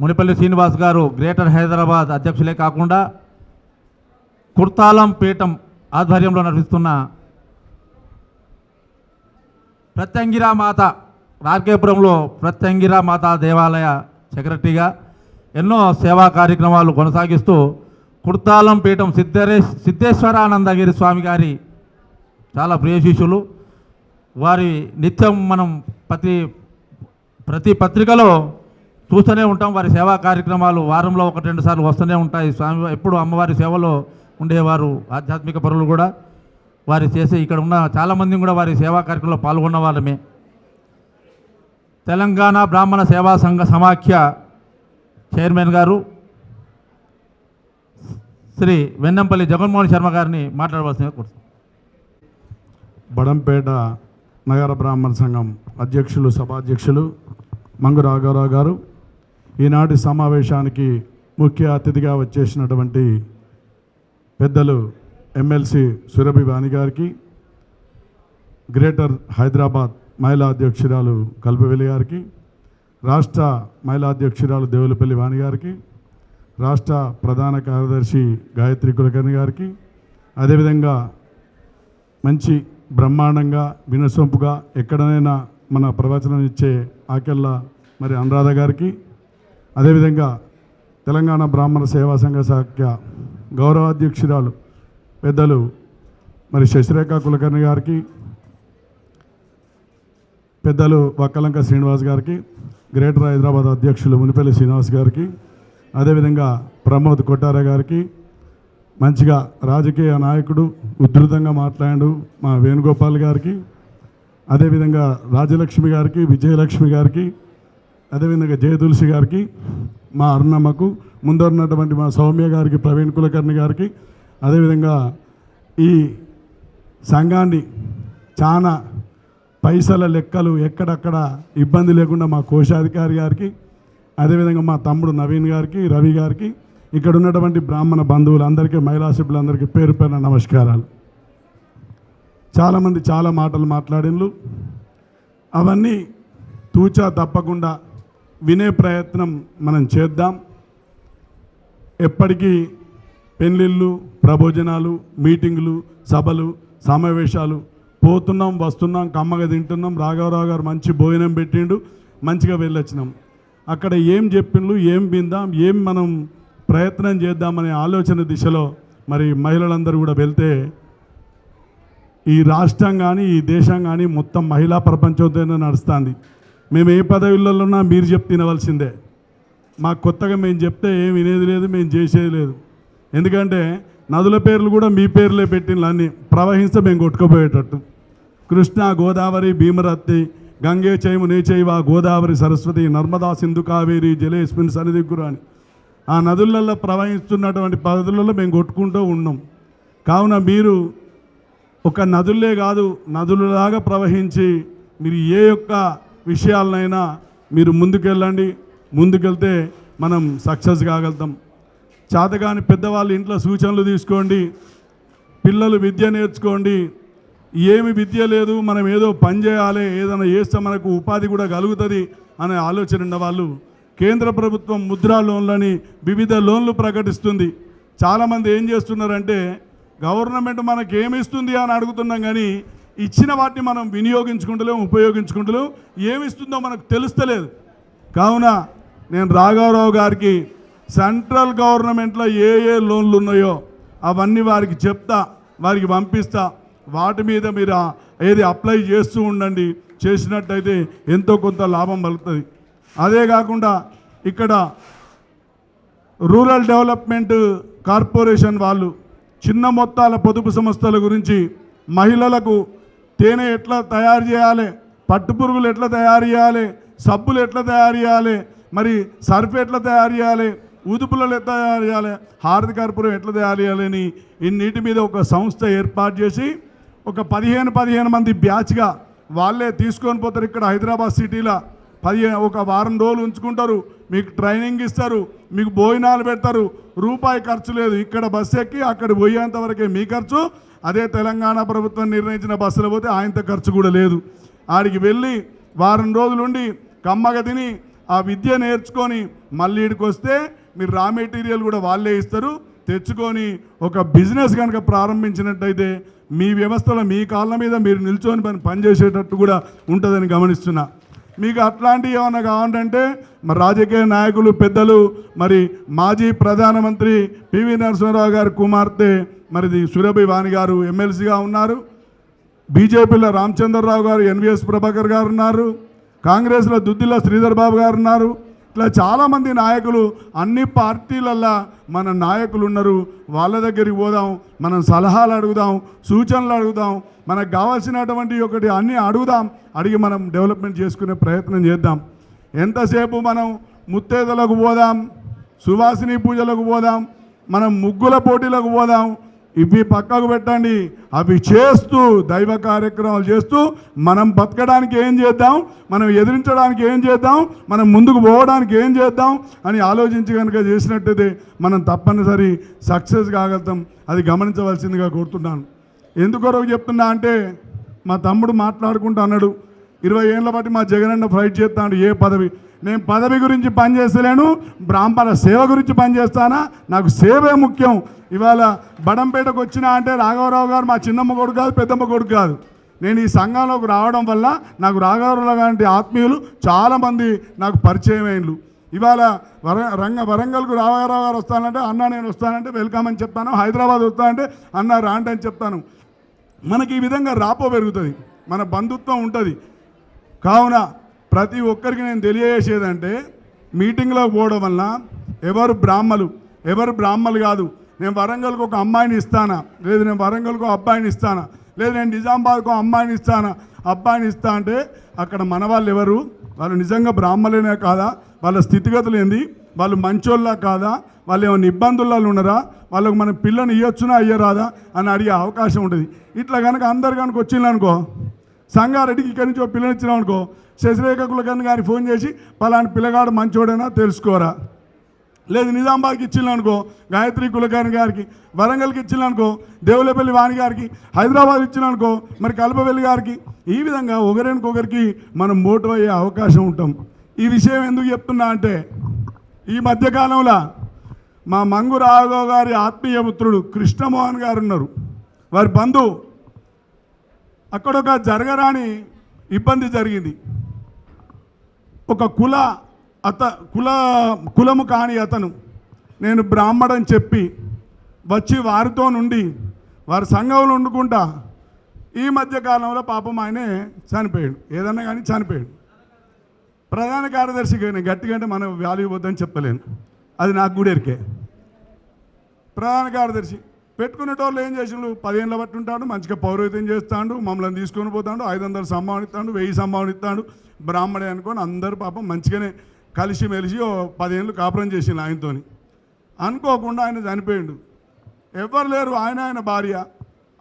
మునిపల్లి శ్రీనివాస్ గారు గ్రేటర్ హైదరాబాద్ అధ్యక్షులే కాకుండా కుర్తాలం పీఠం ఆధ్వర్యంలో నడిపిస్తున్న ప్రత్యంగిరా మాత రార్కేపురంలో ప్రత్యంగిరా మాత దేవాలయ సెక్రటరీగా ఎన్నో సేవా కార్యక్రమాలు కొనసాగిస్తూ కుర్తాలం పీఠం సిద్ధేశ్వరానందగిరి స్వామి గారి చాలా ప్రియ శిష్యులు. వారి నిత్యం మనం ప్రతి పత్రికలో చూస్తూనే ఉంటాం. వారి సేవా కార్యక్రమాలు వారంలో 1-2 సార్లు వస్తూనే ఉంటాయి. స్వామి ఎప్పుడు అమ్మవారి సేవలో ఉండేవారు. ఆధ్యాత్మిక పరులు కూడా వారి చేసే ఇక్కడ ఉన్న చాలామంది కూడా వారి సేవా కార్యక్రమంలో పాల్గొన్న వాళ్ళమే. తెలంగాణ బ్రాహ్మణ సేవా సంఘ సమాఖ్య చైర్మన్ గారు శ్రీ వెన్నంపల్లి జగన్మోహన్ శర్మ గారిని మాట్లాడవలసిందిగా కోరుతున్నాను. బడంపేట నగర బ్రాహ్మణ సంఘం అధ్యక్షులు, సభాధ్యక్షులు మంగు రాఘవరావు గారు, ఈనాటి సమావేశానికి ముఖ్య అతిథిగా వచ్చేసినటువంటి పెద్దలు ఎమ్మెల్సీ సురభి వాణి గారికి, గ్రేటర్ హైదరాబాద్ మహిళా అధ్యక్షురాలు కల్పవెల్లి గారికి, రాష్ట్ర మహిళా అధ్యక్షురాలు దేవులపల్లి వాణి గారికి, రాష్ట్ర ప్రధాన కార్యదర్శి గాయత్రి కులకర్ణి గారికి, అదేవిధంగా మంచి బ్రహ్మాండంగా వినసొంపుగా ఎక్కడనైనా మన ప్రవచనం ఇచ్చే ఆకెళ్ళ మరి అనురాధ గారికి, అదేవిధంగా తెలంగాణ బ్రాహ్మణ సేవా సంఘ శాఖ గౌరవాధ్యక్షురాలు పెద్దలు మరి శశిరేఖ కులకర్ణి గారికి, పెద్దలు వక్కలంక శ్రీనివాస్ గారికి, గ్రేటర్ హైదరాబాద్ అధ్యక్షులు మునిపల్లి శ్రీనివాస్ గారికి, అదేవిధంగా ప్రమోద్ కొట్టార గారికి, మంచిగా రాజకీయ నాయకుడు ఉధృతంగా మాట్లాడు మా వేణుగోపాల్ గారికి, అదేవిధంగా రాజలక్ష్మి గారికి, విజయలక్ష్మి గారికి, అదేవిధంగా జయతులసి గారికి, మా అరుణమ్మకు, ముందున్నటువంటి మా సౌమ్య గారికి, ప్రవీణ్ కులకర్ణి గారికి, అదేవిధంగా ఈ సంఘాన్ని చాలా పైసల లెక్కలు ఎక్కడక్కడ ఇబ్బంది లేకుండా మా కోశాధికారి గారికి, అదేవిధంగా మా తమ్ముడు నవీన్ గారికి, రవి గారికి, ఇక్కడ ఉన్నటువంటి బ్రాహ్మణ బంధువులందరికీ, మహిళా సభ్యులందరికీ పేరు పేరున నమస్కారాలు. చాలామంది చాలా మాటలు మాట్లాడినలు, అవన్నీ తూచా తప్పకుండా వినే ప్రయత్నం మనం చేద్దాం. ఎప్పటికీ పెళ్ళిళ్ళు, ప్రభోజనాలు, మీటింగులు, సభలు, సమావేశాలు పోతున్నాం, వస్తున్నాం, కమ్మగా తింటున్నాం. రాఘవరావు గారు మంచి భోజనం పెట్టిండు, మంచిగా వెళ్ళొచ్చినాం. అక్కడ ఏం చెప్పిండ్రు, ఏం విందాం, ఏం మనం ప్రయత్నం చేద్దామనే ఆలోచన దిశలో మరి మహిళలందరూ కూడా వెళ్తే ఈ రాష్ట్రం కానీ ఈ దేశం కానీ మొత్తం మహిళా ప్రపంచంతోనే నడుస్తుంది. మేము ఏ పదవులలో ఉన్నా మీరు చెప్తే తినవలసిందే. మాకు కొత్తగా మేము చెప్తే ఏం వినేది లేదు, మేము చేసేది లేదు. ఎందుకంటే నదుల పేర్లు కూడా మీ పేర్లే పెట్టిన అన్నీ ప్రవహిస్తే మేము కొట్టుకుపోయేటట్టు. కృష్ణ, గోదావరి, భీమరత్తి, గంగే చైము నే చైవ గోదావరి సరస్వతి నర్మదా సింధు కావేరి జలేస్మిన్ సన్నిధిగురు అని ఆ నదులలో ప్రవహిస్తున్నటువంటి పద్ధతులలో మేము కొట్టుకుంటూ ఉన్నాం. కావున మీరు ఒక నదులే కాదు, నదులలాగా ప్రవహించి మీరు ఏ యొక్క విషయాలనైనా మీరు ముందుకెళ్ళండి. ముందుకెళ్తే మనం సక్సెస్ కాగలుగుతాం. చేతగాని పెద్దవాళ్ళు ఇంట్లో సూచనలు తీసుకోండి, పిల్లలు విద్య నేర్చుకోండి. ఏమి విద్య లేదు, మనం ఏదో పని చేయాలి, ఏదైనా చేస్తే మనకు ఉపాధి కూడా కలుగుతుంది అనే ఆలోచన ఉన్నవాళ్ళు కేంద్ర ప్రభుత్వం ముద్రా లోన్లని వివిధ లోన్లు ప్రకటిస్తుంది. చాలామంది ఏం చేస్తున్నారంటే గవర్నమెంట్ మనకి ఏమి ఇస్తుంది అని అడుగుతున్నాం, కానీ ఇచ్చిన వాటిని మనం వినియోగించుకుంటలేం, ఉపయోగించుకుంటలేం. ఏమి ఇస్తుందో మనకు తెలుస్తలేదు. కావున నేను రాఘవరావు గారికి సెంట్రల్ గవర్నమెంట్లో ఏ ఏ లోన్లు ఉన్నాయో అవన్నీ వారికి చెప్తా, వారికి పంపిస్తా. వాటి మీద మీరు ఏది అప్లై చేస్తూ ఉండండి. చేసినట్టయితే ఎంతో కొంత లాభం కలుగుతుంది. అదే కాకుండా ఇక్కడ రూరల్ డెవలప్మెంట్ కార్పొరేషన్ వాళ్ళు చిన్న మొత్తాల పొదుపు సంస్థల గురించి మహిళలకు తేనె ఎట్లా తయారు చేయాలి, పట్టుపురుగులు ఎట్లా తయారు చేయాలి, సబ్బులు ఎట్లా తయారు చేయాలి, మరి సర్ఫ్ ఎట్లా తయారు చేయాలి, ఊదుపులలో ఎట్లా తయారు చేయాలి, హారతి కర్పూరం ఎట్లా తయారు చేయాలని ఇన్నిటి మీద ఒక సంస్థ ఏర్పాటు చేసి ఒక 15 మంది బ్యాచ్గా వాళ్ళే తీసుకొని పోతారు. ఇక్కడ హైదరాబాద్ సిటీలో ఒక వారం రోజులు ఉంచుకుంటారు, మీకు ట్రైనింగ్ ఇస్తారు, మీకు భోజనాలు పెడతారు, రూపాయి ఖర్చు లేదు. ఇక్కడ బస్సు ఎక్కి అక్కడ పోయేంత వరకే మీ ఖర్చు, అదే తెలంగాణ ప్రభుత్వం నిర్ణయించిన బస్సులో పోతే ఆయనతో ఖర్చు కూడా లేదు. ఆడికి వెళ్ళి వారం రోజులుండి కమ్మగా తిని ఆ విద్య నేర్చుకొని మళ్ళీ ఇక్కడికి వస్తే మీరు రా మెటీరియల్ కూడా వాళ్ళే ఇస్తారు. తెచ్చుకొని ఒక బిజినెస్ కనుక ప్రారంభించినట్టయితే మీ వ్యవస్థలో మీ కాళ్ళ మీద మీరు నిల్చొని పనిచేసేటట్టు కూడా ఉంటుందని గమనిస్తున్నా. మీకు అట్లాంటివి ఏమన్నా కావాలంటే మరి రాజకీయ నాయకులు పెద్దలు, మరి మాజీ ప్రధానమంత్రి పివి నరసింహారావు గారి కుమార్తె మరి సురభి వాణి గారు ఎమ్మెల్సీగా ఉన్నారు. బీజేపీలో రామచంద్రరావు గారు, ఎన్విఎస్ ప్రభాకర్ గారు ఉన్నారు. కాంగ్రెస్లో దుద్దిల్ల శ్రీధర్ బాబు గారు ఉన్నారు. ఇట్లా చాలామంది నాయకులు అన్ని పార్టీలల్లో మన నాయకులు ఉన్నారు. వాళ్ళ దగ్గరికి పోదాం, మనం సలహాలు అడుగుదాం, సూచనలు అడుగుదాం, మనకు కావాల్సినటువంటి ఒకటి అన్నీ అడుగుదాం. అడిగి మనం డెవలప్మెంట్ చేసుకునే ప్రయత్నం చేద్దాం. ఎంతసేపు మనం ముత్తేదలకు పోదాం, సువాసిని పూజలకు పోదాం, మనం ముగ్గుల పోటీలకు పోదాం, ఇవి పక్కకు పెట్టండి. అవి చేస్తూ దైవ కార్యక్రమాలు చేస్తూ మనం బతకడానికి ఏం చేద్దాం, మనం ఎదిరించడానికి ఏం చేద్దాం, మనం ముందుకు పోవడానికి ఏం చేద్దాం అని ఆలోచించి కనుక చేసినట్టయితే మనం తప్పనిసరి సక్సెస్ కాగలుగుతాం. అది గమనించవలసిందిగా కోరుతున్నాను. ఎందుకొరకు చెప్తున్నా అంటే మా తమ్ముడు మాట్లాడుకుంటూ అన్నాడు 20 ఏళ్ళ బట్టి మా జగనన్న ఫైట్ చేస్తాడు ఏ పదవి. నేను పదవి గురించి పనిచేస్తలేను, బ్రాహ్మణ సేవ గురించి పనిచేస్తానా. నాకు సేవే ముఖ్యం. ఇవాళ బడంపేటకు వచ్చినా అంటే రాఘవరావు గారు మా చిన్నమ్మ కొడుకు కాదు, పెద్దమ్మ కొడుకు కాదు. నేను ఈ సంఘంలోకి రావడం వల్ల నాకు రాఘవరావు లాంటి ఆత్మీయులు చాలామంది నాకు పరిచయం అయినలు. ఇవాళ వరంగల్కు రాఘవరావు గారు వస్తానంటే అన్న నేను వస్తానంటే వెల్కమ్ అని చెప్తాను. హైదరాబాద్ వస్తానంటే అన్న రాండి అని చెప్తాను. మనకి ఈ విధంగా రాపో పెరుగుతుంది, మన బంధుత్వం ఉంటుంది. కావున ప్రతి ఒక్కరికి నేను తెలియజేసేదంటే మీటింగ్లోకి పోవడం వల్ల ఎవరు బ్రాహ్మలు కాదు. నేను వరంగల్కి ఒక అమ్మాయిని ఇస్తానా, లేదు నేను వరంగల్కి ఒక అబ్బాయిని ఇస్తానా, లేదు నేను నిజామాబాద్కు అమ్మాయిని ఇస్తానా, అబ్బాయిని ఇస్తా అంటే అక్కడ మన వాళ్ళు ఎవరు, వాళ్ళు నిజంగా బ్రాహ్మలేనే కాదా, వాళ్ళ స్థితిగతులు ఏంది, వాళ్ళు మంచోళ్ళ కాదా, వాళ్ళు ఏమైనా ఇబ్బందుల్లో ఉన్నారా, వాళ్ళకు మన పిల్లని ఇవ్వచ్చునా అయ్యరాదా అని అడిగే అవకాశం ఉంటుంది. ఇట్లా కనుక అందరు కనుక వచ్చిందనుకో, సంగారెడ్డికి ఇక్కడి నుంచి ఒక పిల్లని ఇచ్చినాం అనుకో, శశిరేఖ కులకర్ణి గారికి ఫోన్ చేసి పలాని పిల్లగాడు మంచోడైనా తెలుసుకోరా. లేదు నిజామాబాద్కి ఇచ్చినానుకో గాయత్రి కులకర్ణి గారికి, వరంగల్కి ఇచ్చినానుకో దేవులపల్లి వాణి గారికి, హైదరాబాద్ ఇచ్చినానుకో మరి కల్పవెల్లి గారికి. ఈ విధంగా ఒకరికొకరికి మనం మోటివ్ అయ్యే అవకాశం ఉంటాం. ఈ విషయం ఎందుకు చెప్తున్నా అంటే ఈ మధ్యకాలంలో మా మంగు రాఘవ్ గారి ఆత్మీయ పుత్రుడు కృష్ణమోహన్ గారు ఉన్నారు. వారి బంధువు అక్కడొక జరగరాని ఇబ్బంది జరిగింది. ఒక కులము కాని అతను నేను బ్రాహ్మడని చెప్పి వచ్చి వారితో నుండి వారి సంఘంలో వండుకుంటా ఈ మధ్యకాలంలో పాపం ఆయనే చనిపోయాడు. ఏదన్నా కానీ చనిపోయాడు. ప్రధాన కార్యదర్శిగా నేను గట్టిగా అంటే మనం వాల్యూ వద్దని చెప్పలేను, అది నాకు కూడా ఎరికే. ప్రధాన కార్యదర్శి పెట్టుకునేటోళ్ళు ఏం చేసిండు, 10 ఏళ్ళ బట్టి ఉంటాడు, మంచిగా పౌరోహిత్యం చేస్తాడు, మమ్మల్ని తీసుకొని పోతాడు, 500 సంభావన ఇస్తాడు, 1000 సంభావన ఇస్తాడు, బ్రాహ్మడే అనుకొని అందరూ పాపం మంచిగానే కలిసిమెలిసి 10 ఏళ్ళు కాపురం చేసిండు ఆయనతో. అనుకోకుండా ఆయన చనిపోయిండు. ఎవరు లేరు, ఆయన భార్య.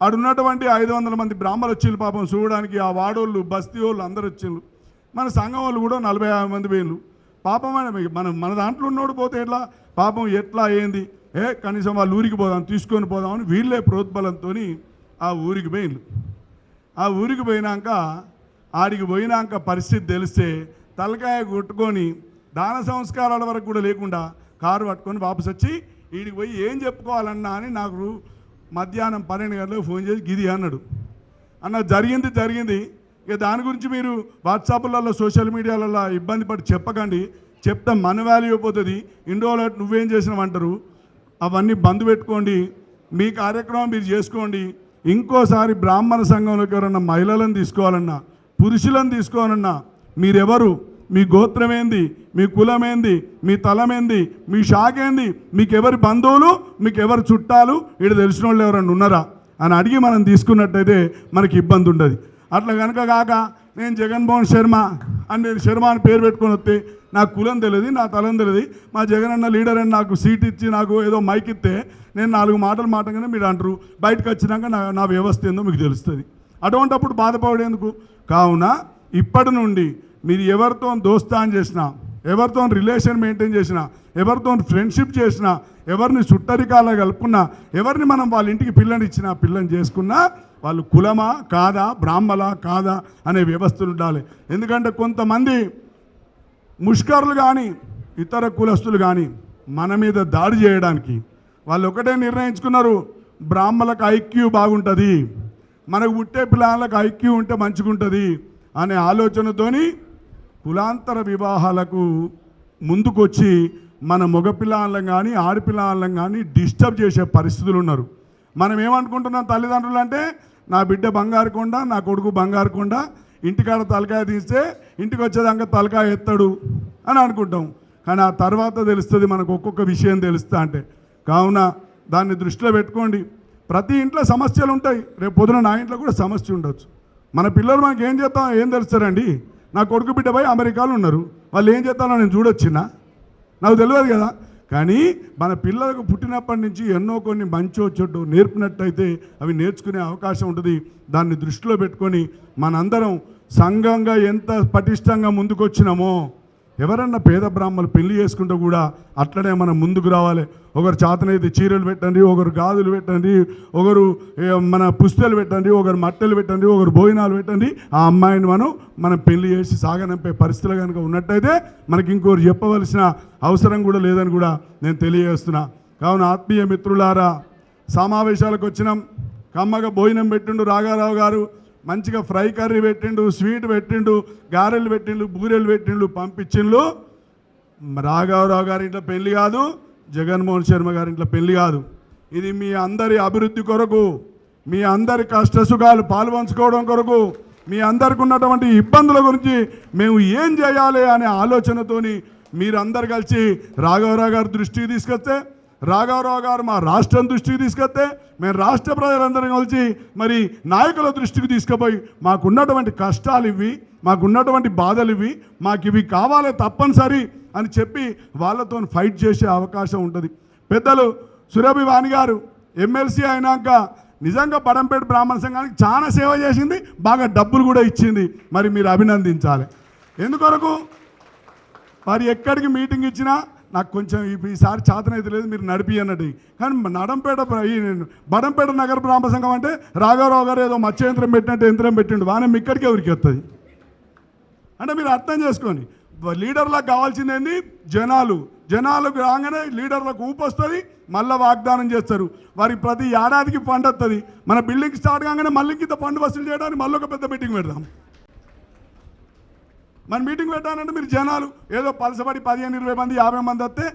ఆడున్నటువంటి 500 మంది బ్రాహ్మణులు వచ్చిండు పాపం చూడడానికి. ఆ వాడోళ్ళు బస్తీ వాళ్ళు అందరు వచ్చిండు. మన సంఘం వాళ్ళు కూడా 40-50 మంది పోయిండు. పాపం మన దాంట్లో ఉన్నోడు పోతే ఎట్లా పాపం ఎట్లా ఏంది, కనీసం వాళ్ళు ఊరికి పోదాం తీసుకొని పోదామని వీళ్ళే ప్రోద్బలంతో ఆ ఊరికి పోయిండు. ఆ ఊరికి పోయినాక ఆడికి పోయినాక పరిస్థితి తెలిస్తే తలకాయ కొట్టుకొని దాన సంస్కారాల వరకు కూడా లేకుండా కారు పట్టుకొని వాపసు వచ్చి వీడికి పోయి ఏం చెప్పుకోవాలన్నా అని నాకు మధ్యాహ్నం 12 గంటలకు ఫోన్ చేసి గిది అన్నాడు. అన్న జరిగింది ఇక దాని గురించి మీరు వాట్సాప్లలో సోషల్ మీడియాలలో ఇబ్బంది పడి చెప్పకండి, చెప్తే మన వాల్యూ అయిపోతుంది, ఇండోలో నువ్వేం చేసినావంటారు. అవన్నీ బంద్ పెట్టుకోండి, మీ కార్యక్రమం మీరు చేసుకోండి. ఇంకోసారి బ్రాహ్మణ సంఘంలోకి ఎవరన్నా మహిళలను తీసుకోవాలన్నా పురుషులను తీసుకోవాలన్నా మీరెవరు, మీ గోత్రం ఏంది, మీ కులం ఏంది, మీ తలమేంది, మీ శాఖ ఏంది, మీకు ఎవరి బంధువులు, మీకు ఎవరు చుట్టాలు, ఇక్కడ తెలిసిన వాళ్ళు ఎవరన్నా ఉన్నారా అని అడిగి మనం తీసుకున్నట్టయితే మనకి ఇబ్బంది ఉండదు. అట్లా కనుక కాక నేను జగన్మోహన్ శర్మ అని నేను శర్మ అని పేరు పెట్టుకొని వస్తే నాకు కులం తెలియదు, నా తలం తెలియదు, మా జగన్ అన్న లీడర్ అని నాకు సీట్ ఇచ్చి నాకు ఏదో మైక్ ఇస్తే నేను 4 మాటలు మాటగానే మీరు అంటారు, బయటకు వచ్చినాక నా వ్యవస్థ ఏందో మీకు తెలుస్తుంది. అటువంటిప్పుడు బాధపడేందుకు. కావున ఇప్పటి నుండి మీరు ఎవరితో దోస్తాన్ చేసినా ఎవరితో రిలేషన్ మెయింటైన్ చేసినా, ఎవరితో ఫ్రెండ్షిప్ చేసినా, ఎవరిని చుట్టరికాలా కలుపుకున్నా, ఎవరిని మనం వాళ్ళ ఇంటికి పిల్లని ఇచ్చినా, పిల్లని చేసుకున్నా వాళ్ళు కులమా కాదా, బ్రాహ్మలా కాదా అనే వ్యవస్థలు ఉండాలి. ఎందుకంటే కొంతమంది ముష్కరులు కానీ ఇతర కులస్తులు కానీ మన మీద దాడి చేయడానికి వాళ్ళు ఒకటే నిర్ణయించుకున్నారు, బ్రాహ్మణులకు ఐక్యూ బాగుంటుంది, మనకు పుట్టే పిల్లలకు ఐక్యూ ఉంటే మంచిగుంటుంది అనే ఆలోచనతోని కులాంతర వివాహాలకు ముందుకొచ్చి మన మగపిల్లలను కానీ ఆడపిల్లలను కానీ డిస్టర్బ్ చేసే పరిస్థితులు ఉన్నారు. మనం ఏమనుకుంటున్నాం తల్లిదండ్రులు అంటే, నా బిడ్డ బంగారు కొండ, నా కొడుకు బంగారు కొండ, ఇంటికాడ తలకాయ తీస్తే ఇంటికి వచ్చేదాకా తలకాయ ఎత్తాడు అని అనుకుంటాం. కానీ ఆ తర్వాత తెలుస్తుంది మనకు ఒక్కొక్క విషయం తెలుస్తా అంటే. కావున దాన్ని దృష్టిలో పెట్టుకోండి. ప్రతి ఇంట్లో సమస్యలు ఉంటాయి, రేపు పొద్దున నా ఇంట్లో కూడా సమస్య ఉండొచ్చు. మన పిల్లలు మనకి ఏం చేస్తాం ఏం తెలుస్తారండి? నా కొడుకు బిడ్డ పోయి అమెరికాలో ఉన్నారు, వాళ్ళు ఏం చేస్తానో నేను చూడొచ్చినా నాకు తెలియదు కదా. కానీ మన పిల్లలకు పుట్టినప్పటి నుంచి ఎన్నో కొన్ని మంచో చెడ్డో నేర్పినట్టయితే అవి నేర్చుకునే అవకాశం ఉంటుంది. దాన్ని దృష్టిలో పెట్టుకొని మనందరం సంఘంగా ఎంత పటిష్టంగా ముందుకు వచ్చినామో, ఎవరన్నా పేద బ్రాహ్మణులు పెళ్లి చేసుకుంటే కూడా అట్లనే మనం ముందుకు రావాలి. ఒకరు చేతనైతే చీరలు పెట్టండి, ఒకరు గాజులు పెట్టండి, ఒకరు మన పుస్తలు పెట్టండి, ఒకరు మట్టెలు పెట్టండి, ఒకరు భోజనాలు పెట్టండి. ఆ అమ్మాయిని మనం పెళ్లి చేసి సాగనంపే పరిస్థితులు కనుక ఉన్నట్టయితే మనకి ఇంకోరు చెప్పవలసిన అవసరం కూడా లేదని కూడా నేను తెలియజేస్తున్నా. కావున ఆత్మీయ మిత్రులారా, సమావేశాలకు వచ్చినాం. కమ్మగా భోజనం పెట్టిండు రాఘవరావు గారు, మంచిగా ఫ్రై కర్రీ పెట్టిండు, స్వీట్ పెట్టిండు, గారెలు పెట్టిండు, బూరెలు పెట్టిండు, పంపించిండు. రాఘవరావు గారి ఇంట్లో పెళ్లి కాదు, జగన్మోహన్ శర్మ గారి ఇంట్లో పెళ్లి కాదు. ఇది మీ అందరి అభివృద్ధి కొరకు, మీ అందరి కష్ట సుఖాలు పాల్పంచుకోవడం కొరకు, మీ అందరికి ఉన్నటువంటి ఇబ్బందుల గురించి మేము ఏం చేయాలి అనే ఆలోచనతోని మీరందరు కలిసి రాఘవరావు గారి దృష్టికి తీసుకొస్తే, రాఘవరావు గారు మా రాష్ట్రం దృష్టికి తీసుకొస్తే, మేము రాష్ట్ర ప్రజలందరం కలిసి మరి నాయకుల దృష్టికి తీసుకుపోయి మాకున్నటువంటి కష్టాలు ఇవి, మాకున్నటువంటి బాధలు ఇవి, మాకు ఇవి కావాలి తప్పనిసరి అని చెప్పి వాళ్ళతో ఫైట్ చేసే అవకాశం ఉంటుంది. పెద్దలు సురభి వాణి గారు ఎమ్మెల్సీ అయినాక నిజంగా బడంపేట బ్రాహ్మణ సంఘానికి చాలా సేవ చేసింది, బాగా డబ్బులు కూడా ఇచ్చింది. మరి మీరు అభినందించాలి. ఎందుకొరకు మరి ఎక్కడికి మీటింగ్ ఇచ్చినా నాకు కొంచెం ఈసారి చేతనైతే లేదు, మీరు నడిపి అన్నట్టు. కానీ బడంపేట నగర బ్రాహ్మణ సంఘం అంటే రాఘవరావు గారు ఏదో మత్స్య యంత్రం పెట్టినట్టు యంత్రం పెట్టిండు, వానం ఇక్కడికి ఎవరికి వస్తుంది అంటే మీరు అర్థం చేసుకోండి. లీడర్లకు కావాల్సిందేంది జనాలకు రాగానే లీడర్లకు ఊపు వస్తుంది, మళ్ళీ వాగ్దానం చేస్తారు. వారికి ప్రతి ఏడాదికి ఫండ్ వస్తుంది. మన బిల్డింగ్ స్టార్ట్ కాగానే మళ్ళీ ఇంత ఫండ్ వసూలు చేయడానికి మళ్ళీ ఒక పెద్ద మీటింగ్ పెడదాం. మన మీటింగ్ పెట్టానంటే మీరు జనాలు ఏదో పలసబడి 15-20 మంది 50 మంది వస్తే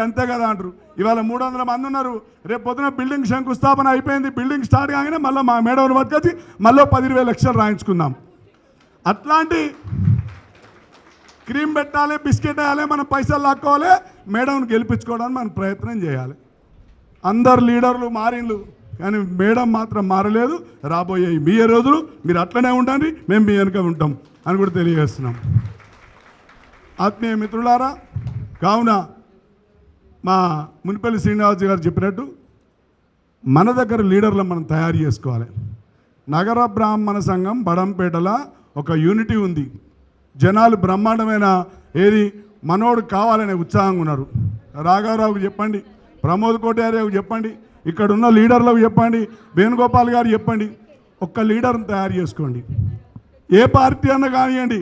అంతే కదా అంటారు. ఇవాళ 300 మంది ఉన్నారు. రేపు పొద్దున బిల్డింగ్ శంకుస్థాపన అయిపోయింది, బిల్డింగ్ స్టార్ట్ కాగానే మళ్ళీ మా మేడవని పట్టుకొచ్చి మళ్ళీ 10-20 లక్షలు రాయించుకుందాం. అట్లాంటి క్రీమ్ పెట్టాలి, బిస్కెట్ వేయాలి, మనం పైసలు లాక్కోవాలి, మేడంని గెలిపించుకోవడానికి మనం ప్రయత్నం చేయాలి. అందరు లీడర్లు మారిండ్లు, కానీ మేడం మాత్రం మారలేదు. రాబోయే మీ రోజులు మీరు అట్లనే ఉండండి, మేము మీ వెనుక ఉంటాం అని కూడా తెలియజేస్తున్నాం. ఆత్మీయ మిత్రులారా, కావున మా మునిపల్లి శ్రీనివాస్ గారు చెప్పినట్టు మన దగ్గర లీడర్లను మనం తయారు చేసుకోవాలి. నగర బ్రాహ్మణ సంఘం బడంపేటలో ఒక యూనిటీ ఉంది. జనాలు బ్రహ్మాండమైన ఏది మనోడు కావాలనే ఉత్సాహంగా ఉన్నారు. రాఘవరావుకి చెప్పండి, ప్రమోద్ కోట్యార్యకు చెప్పండి, ఇక్కడ ఉన్న లీడర్లకు చెప్పండి, వేణుగోపాల్ గారు చెప్పండి, ఒక్క లీడర్ని తయారు చేసుకోండి. ఏ పార్టీ అన్నా కానివ్వండి,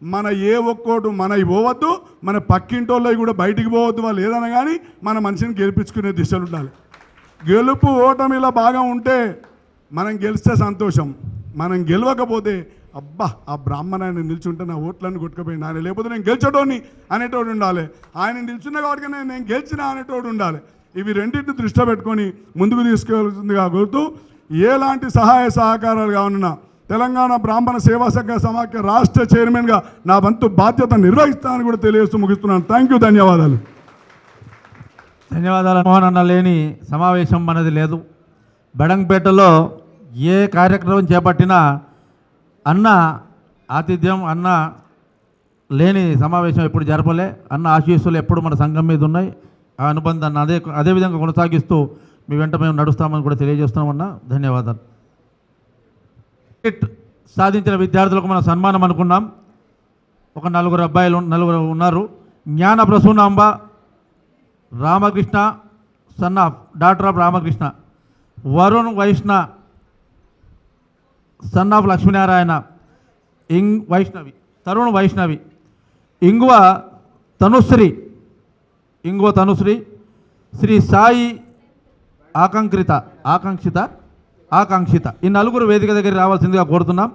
మన ఏ ఒక్కోటు మనవి పోవద్దు, మన పక్కింటోళ్ళవి కూడా బయటికి పోవద్దు. వాళ్ళు ఏదైనా కానీ మన మనిషిని గెలిపించుకునే దిశలు ఉండాలి. గెలుపు ఓటమిలా బాగా ఉంటే మనం గెలిస్తే సంతోషం, మనం గెలవకపోతే అబ్బా ఆ బ్రాహ్మణాన్ని నిల్చుంటే నా ఓట్లన్నీ కొట్టుకుపోయింది, ఆయన లేకపోతే నేను గెలిచేటోడిని అనేటోడు ఉండాలి, ఆయన నిల్చున్న కాబట్టి నేను గెలిచిన అనేటోడు ఉండాలి. ఇవి రెండింటిని దృష్టిలో పెట్టుకొని ముందుకు తీసుకెళ్తుందిగా కోరుతూ, ఎలాంటి సహాయ సహకారాలు కావాలన్నా తెలంగాణ బ్రాహ్మణ సేవా సంఘ సమాఖ్య రాష్ట్ర చైర్మన్గా నా వంతు బాధ్యత నిర్వహిస్తానని కూడా తెలియజేస్తూ ముగిస్తున్నాను. థ్యాంక్ యూ, ధన్యవాదాలు. మోహన్ అన్న లేని సమావేశం మనది లేదు. బడంపేటలో ఏ కార్యక్రమం చేపట్టినా అన్న ఆతిథ్యం, అన్న లేని సమావేశం ఎప్పుడు జరపలే. అన్న ఆశీస్సులు ఎప్పుడు మన సంఘం మీద ఉన్నాయి. ఆ అనుబంధాన్ని అదేవిధంగా కొనసాగిస్తూ మీ వెంట మేము నడుస్తామని కూడా తెలియజేస్తున్నామన్నా. ధన్యవాదాలు. సాధించిన విద్యార్థులకు మనం సన్మానం అనుకున్నాం. ఒక 4 అబ్బాయిలు 4 ఉన్నారు. జ్ఞాన Prasunamba Ramakrishna son of doctor of Ramakrishna, Varun Vaishna son of Lakshminarayana, Vaishnavi Tarun Vaishnavi, ఇంగువ తనుశ్రీ శ్రీ సాయి ఆకాంక్షిత ఈ నలుగురు వేదిక దగ్గరికి రావాల్సిందిగా కోరుతున్నాం.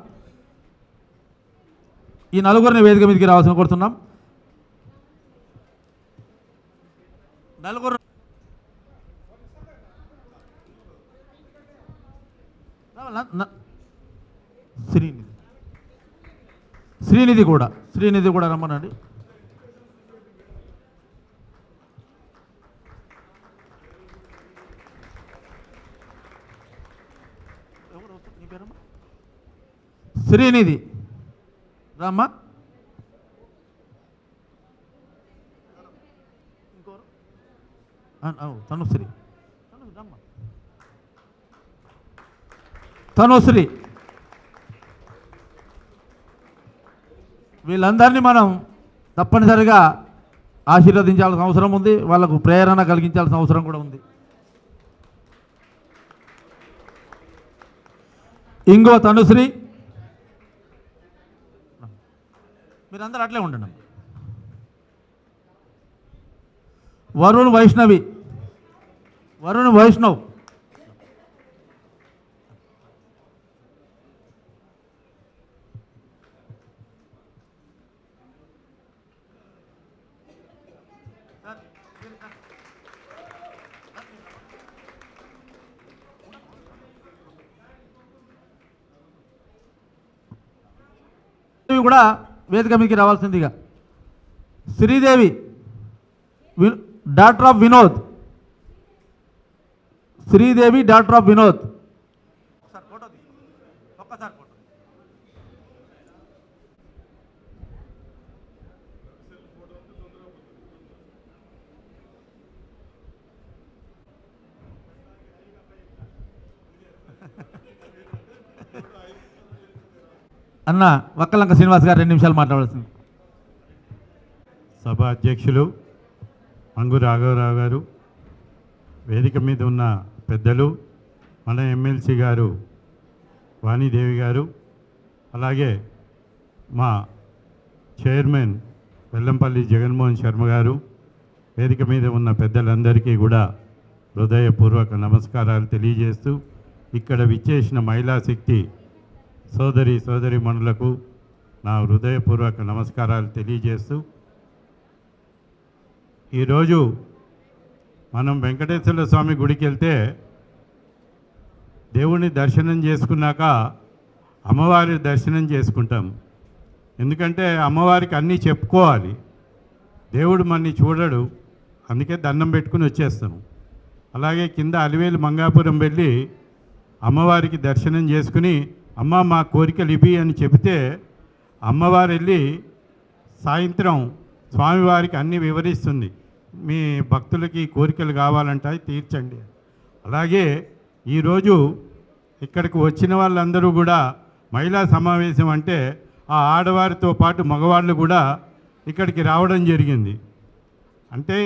ఈ నలుగురిని వేదిక మీదకి రావాల్సిన కోరుతున్నాం. నలుగురు శ్రీనిధి కూడా రమ్మనండి. శ్రీనిధి రామ్మా. తనుశ్రీ వీళ్ళందరినీ మనం తప్పనిసరిగా ఆశీర్వదించాల్సిన అవసరం ఉంది, వాళ్ళకు ప్రేరణ కలిగించాల్సిన అవసరం కూడా ఉంది. ఇంకో తనుశ్రీ మీరందరూ అట్లే ఉండండి. వరుణ్ వైష్ణవ్ కూడా వేదిక మీదకి రావాల్సిందిగా. శ్రీదేవి డాక్టర్ ఆఫ్ వినోద్, ఒక్కసారి ఫోటో. అన్న వక్కలంక శ్రీనివాస్ గారు 2 నిమిషాలు మాట్లాడాల్సింది. సభ అధ్యక్షులు అంగు రాఘవరావు గారు, వేదిక మీద ఉన్న పెద్దలు, మన ఎమ్మెల్సీ గారు వాణిదేవి గారు, అలాగే మా చైర్మన్ వెల్లంపల్లి జగన్మోహన్ శర్మ గారు, వేదిక మీద ఉన్న పెద్దలందరికీ కూడా హృదయపూర్వక నమస్కారాలు తెలియజేస్తూ, ఇక్కడ విచ్చేసిన మహిళా శక్తి సోదరిమణులకు నా హృదయపూర్వక నమస్కారాలు తెలియజేస్తూ, ఈరోజు మనం వెంకటేశ్వర స్వామి గుడికి వెళ్తే దేవుని దర్శనం చేసుకున్నాక అమ్మవారి దర్శనం చేసుకుంటాం. ఎందుకంటే అమ్మవారికి అన్నీ చెప్పుకోవాలి, దేవుడు మనని చూడడు, అందుకే దండం పెట్టుకుని వచ్చేస్తాం. అలాగే కింద అలివేలు మంగాపురం వెళ్ళి అమ్మవారికి దర్శనం చేసుకుని అమ్మ మా కోరికలు ఇవి అని చెబితే అమ్మవారు వెళ్ళి సాయంత్రం స్వామివారికి అన్నీ వివరిస్తుంది, మీ భక్తులకి కోరికలు కావాలంటే తీర్చండి. అలాగే ఈరోజు ఇక్కడికి వచ్చిన వాళ్ళందరూ కూడా మహిళా సమావేశం అంటే ఆ ఆడవారితో పాటు మగవాళ్ళు కూడా ఇక్కడికి రావడం జరిగింది. అంటే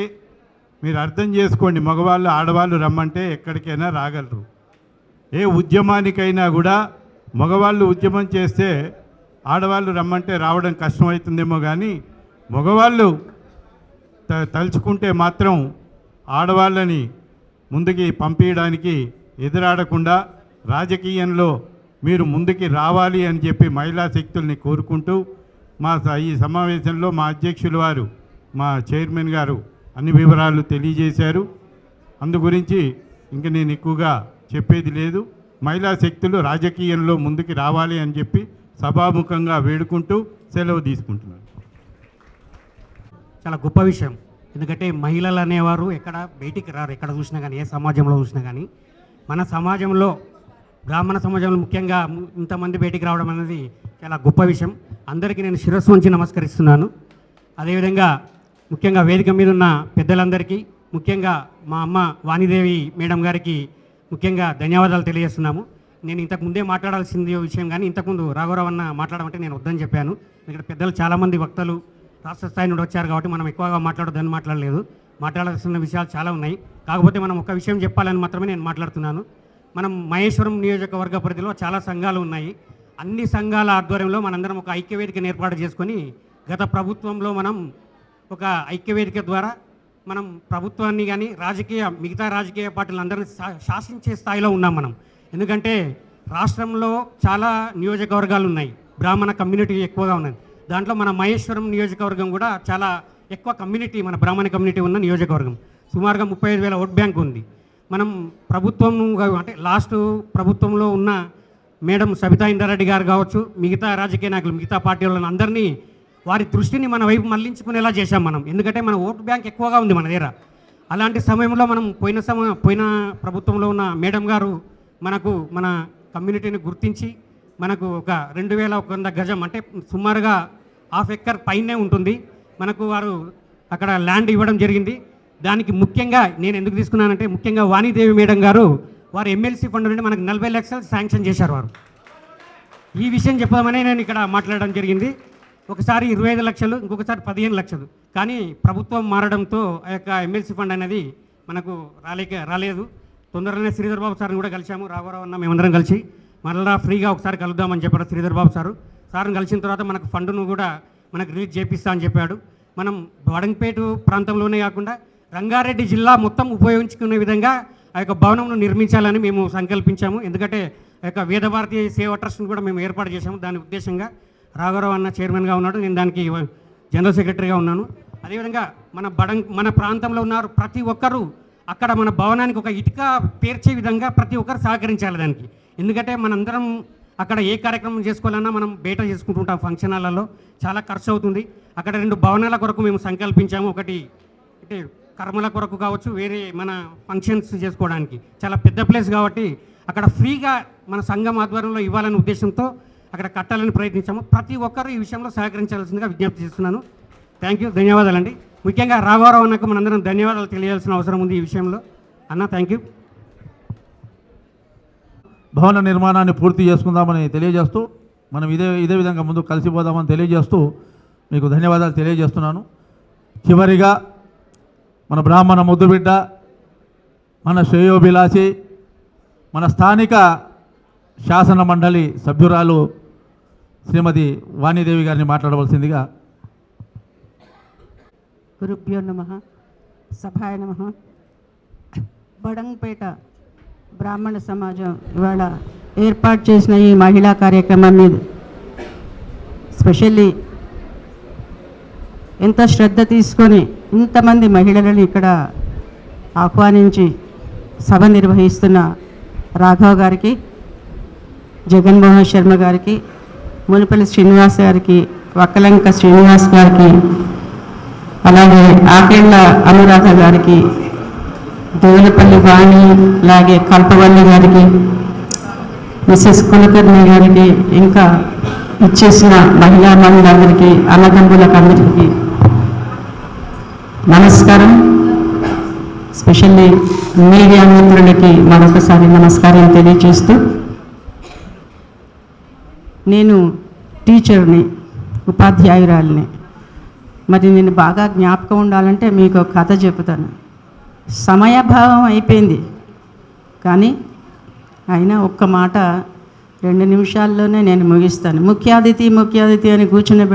మీరు అర్థం చేసుకోండి, మగవాళ్ళు ఆడవాళ్ళు రమ్మంటే ఎక్కడికైనా రాగలరు. ఏ ఉద్యమానికైనా కూడా మగవాళ్ళు ఉద్యమం చేస్తే ఆడవాళ్ళు రమ్మంటే రావడం కష్టమవుతుందేమో, కానీ మగవాళ్ళు తలుచుకుంటే మాత్రం ఆడవాళ్ళని ముందుకి పంపించడానికి ఎదురాడకుండా రాజకీయంలో మీరు ముందుకి రావాలి అని చెప్పి మహిళా శక్తుల్ని కోరుకుంటూ ఈ సమావేశంలో మా అధ్యక్షులు వారు, మా చైర్మన్ గారు అన్ని వివరాలు తెలియజేశారు. అందు గురించి ఇంక నేను ఎక్కువగా చెప్పేది లేదు. మహిళా శక్తులు రాజకీయంలో ముందుకు రావాలి అని చెప్పి సభాముఖంగా వేడుకుంటూ సెలవు తీసుకుంటున్నాను. చాలా గొప్ప విషయం, ఎందుకంటే మహిళలు అనేవారు ఎక్కడ బయటికి రారు, ఎక్కడ చూసినా కానీ, ఏ సమాజంలో చూసినా కానీ. మన సమాజంలో, బ్రాహ్మణ సమాజంలో ముఖ్యంగా ఇంతమంది బయటికి రావడం అనేది చాలా గొప్ప విషయం. అందరికీ నేను శిరస్సు వంచి నమస్కరిస్తున్నాను. అదేవిధంగా ముఖ్యంగా వేదిక మీద ఉన్న పెద్దలందరికీ, ముఖ్యంగా మా అమ్మ వాణిదేవి మేడం గారికి ముఖ్యంగా ధన్యవాదాలు తెలియజేస్తున్నాము. నేను ఇంతకు ముందే మాట్లాడాల్సింది విషయం, కానీ ఇంతకుముందు రాఘవరావు అన్న మాట్లాడమంటే నేను వద్దని చెప్పాను. ఇక్కడ పెద్దలు చాలామంది వక్తలు రాష్ట్ర స్థాయి నుండి వచ్చారు కాబట్టి మనం ఎక్కువగా మాట్లాడొద్దని మాట్లాడలేదు. మాట్లాడాల్సిన విషయాలు చాలా ఉన్నాయి. కాకపోతే మనం ఒక విషయం చెప్పాలని మాత్రమే నేను మాట్లాడుతున్నాను. మనం మహేశ్వరం నియోజకవర్గ పరిధిలో చాలా సంఘాలు ఉన్నాయి. అన్ని సంఘాల ఆధ్వర్యంలో మనందరం ఒక ఐక్యవేదికను ఏర్పాటు చేసుకొని గత ప్రభుత్వంలో మనం ఒక ఐక్యవేదిక ద్వారా మనం ప్రభుత్వాన్ని కానీ మిగతా రాజకీయ పార్టీలందరినీ శాసించే స్థాయిలో ఉన్నాం మనం. ఎందుకంటే రాష్ట్రంలో చాలా నియోజకవర్గాలు ఉన్నాయి, బ్రాహ్మణ కమ్యూనిటీ ఎక్కువగా ఉన్నది. దాంట్లో మన మహేశ్వరం నియోజకవర్గం కూడా చాలా ఎక్కువ కమ్యూనిటీ, మన బ్రాహ్మణ కమ్యూనిటీ ఉన్న నియోజకవర్గం. సుమారుగా 35,000 ఓట్ బ్యాంక్ ఉంది. మనం ప్రభుత్వం అంటే లాస్ట్ ప్రభుత్వంలో ఉన్న మేడం సబితా ఇంద్రారెడ్డి గారు కావచ్చు, మిగతా రాజకీయ నాయకులు, మిగతా పార్టీ వాళ్ళని అందరినీ వారి దృష్టిని మన వైపు మళ్లించుకునేలా చేశాం మనం. ఎందుకంటే మన ఓటు బ్యాంక్ ఎక్కువగా ఉంది మన దగ్గర. అలాంటి సమయంలో మనం పోయిన ప్రభుత్వంలో ఉన్న మేడం గారు మనకు మన కమ్యూనిటీని గుర్తించి మనకు ఒక 2,100 గజం అంటే సుమారుగా 1/2 ఎకర్ పైనే ఉంటుంది మనకు వారు అక్కడ ల్యాండ్ ఇవ్వడం జరిగింది. దానికి ముఖ్యంగా నేను ఎందుకు తీసుకున్నానంటే ముఖ్యంగా వాణిదేవి మేడం గారు వారు ఎమ్మెల్సీ ఫండ్ నుండి మనకు 40 లక్షలు శాంక్షన్ చేశారు వారు. ఈ విషయం చెప్పదామని నేను ఇక్కడ మాట్లాడడం జరిగింది. ఒకసారి 25 లక్షలు, ఇంకొకసారి 15 లక్షలు. కానీ ప్రభుత్వం మారడంతో ఆ యొక్క ఎమ్మెల్సీ ఫండ్ అనేది మనకు రాలేదు. తొందరగానే శ్రీధర్ బాబు సార్ని కూడా కలిసాము, రాఘవరావు అన్న మేమందరం కలిసి మళ్ళీ ఫ్రీగా ఒకసారి కలుద్దామని చెప్పాడు శ్రీధర్ బాబు సార్ని కలిసిన తర్వాత మనకు ఫండ్ను కూడా మనకు రిలీజ్ చేపిస్తా అని చెప్పాడు. మనం వడంపేట ప్రాంతంలోనే కాకుండా రంగారెడ్డి జిల్లా మొత్తం ఉపయోగించుకునే విధంగా ఆ యొక్క భవనంను నిర్మించాలని మేము సంకల్పించాము. ఎందుకంటే ఆ యొక్క వేదభారతి సేవా ట్రస్ట్ను కూడా మేము ఏర్పాటు చేశాము. దాని ఉద్దేశంగా రాఘవరావు అన్న చైర్మన్గా ఉన్నాడు, నేను దానికి జనరల్ సెక్రటరీగా ఉన్నాను. అదేవిధంగా మన ప్రాంతంలో ఉన్నారు ప్రతి ఒక్కరూ అక్కడ మన భవనానికి ఒక ఇటుక పేర్చే విధంగా ప్రతి ఒక్కరు సహకరించాలి దానికి. ఎందుకంటే మనందరం అక్కడ ఏ కార్యక్రమం చేసుకోవాలన్నా మనం బయట చేసుకుంటుంటాం, ఫంక్షన్ హాల్లో చాలా ఖర్చు అవుతుంది. అక్కడ 2 భవనాల కొరకు మేము సంకల్పించాము. ఒకటి అంటే కర్మల కొరకు కావచ్చు, వేరే మన ఫంక్షన్స్ చేసుకోవడానికి చాలా పెద్ద ప్లేస్ కాబట్టి అక్కడ ఫ్రీగా మన సంఘం ఆధ్వర్యంలో ఇవ్వాలనే ఉద్దేశంతో అక్కడ కట్టాలని ప్రయత్నించాము. ప్రతి ఒక్కరు ఈ విషయంలో సహకరించాల్సిందిగా విజ్ఞప్తి చేస్తున్నాను. థ్యాంక్ యూ, ధన్యవాదాలండి. ముఖ్యంగా రాఘవరావు అన్నకు మనందరం ధన్యవాదాలు తెలియాల్సిన అవసరం ఉంది ఈ విషయంలో. అన్న థ్యాంక్ యూ. భవన నిర్మాణాన్ని పూర్తి చేసుకుందామని తెలియజేస్తూ మనం ఇదే విధంగా ముందుకు కలిసిపోదామని తెలియజేస్తూ మీకు ధన్యవాదాలు తెలియజేస్తున్నాను. చివరిగా మన బ్రాహ్మణ ముద్దుబిడ్డ, మన శ్రేయోభిలాషి, మన స్థానిక శాసన మండలి సభ్యురాలు శ్రీమతి వాణిదేవి గారిని మాట్లాడవలసిందిగా. గురుభ్యో నమః, సభాయ నమః. బడంగపేట బ్రాహ్మణ సమాజం ఇవాళ ఏర్పాటు చేసిన ఈ మహిళా కార్యక్రమం మీద స్పెషల్లీ ఎంత శ్రద్ధ తీసుకొని ఇంతమంది మహిళలను ఇక్కడ ఆహ్వానించి సభ నిర్వహిస్తున్న రాఘవ్ గారికి, జగన్మోహన్ శర్మ గారికి, మునిపల్లి శ్రీనివాస్ గారికి, వక్కలంక శ్రీనివాస్ గారికి, అలాగే ఆకేళ్ల అనురాధ గారికి, దేవులపల్లి వాణి, అలాగే కల్పవల్లి గారికి, మిసెస్ కులకర్ణి గారికి, ఇంకా ఇచ్చేసిన మహిళా మనులందరికీ, అన్నదమ్ములకు అందరికీ నమస్కారం. స్పెషల్లీ మీడియా మిత్రులకి మరొకసారి నమస్కారం తెలియజేస్తూ, నేను టీచర్ని, ఉపాధ్యాయురాలిని. మరి నేను బాగా జ్ఞాపకం ఉండాలంటే మీకు ఒక కథ చెబుతాను. సమయాభావం అయిపోయింది కానీ అయినా ఒక్క మాట 2 నిమిషాల్లోనే నేను ముగిస్తాను. ముఖ్య అతిథి అని కూర్చుని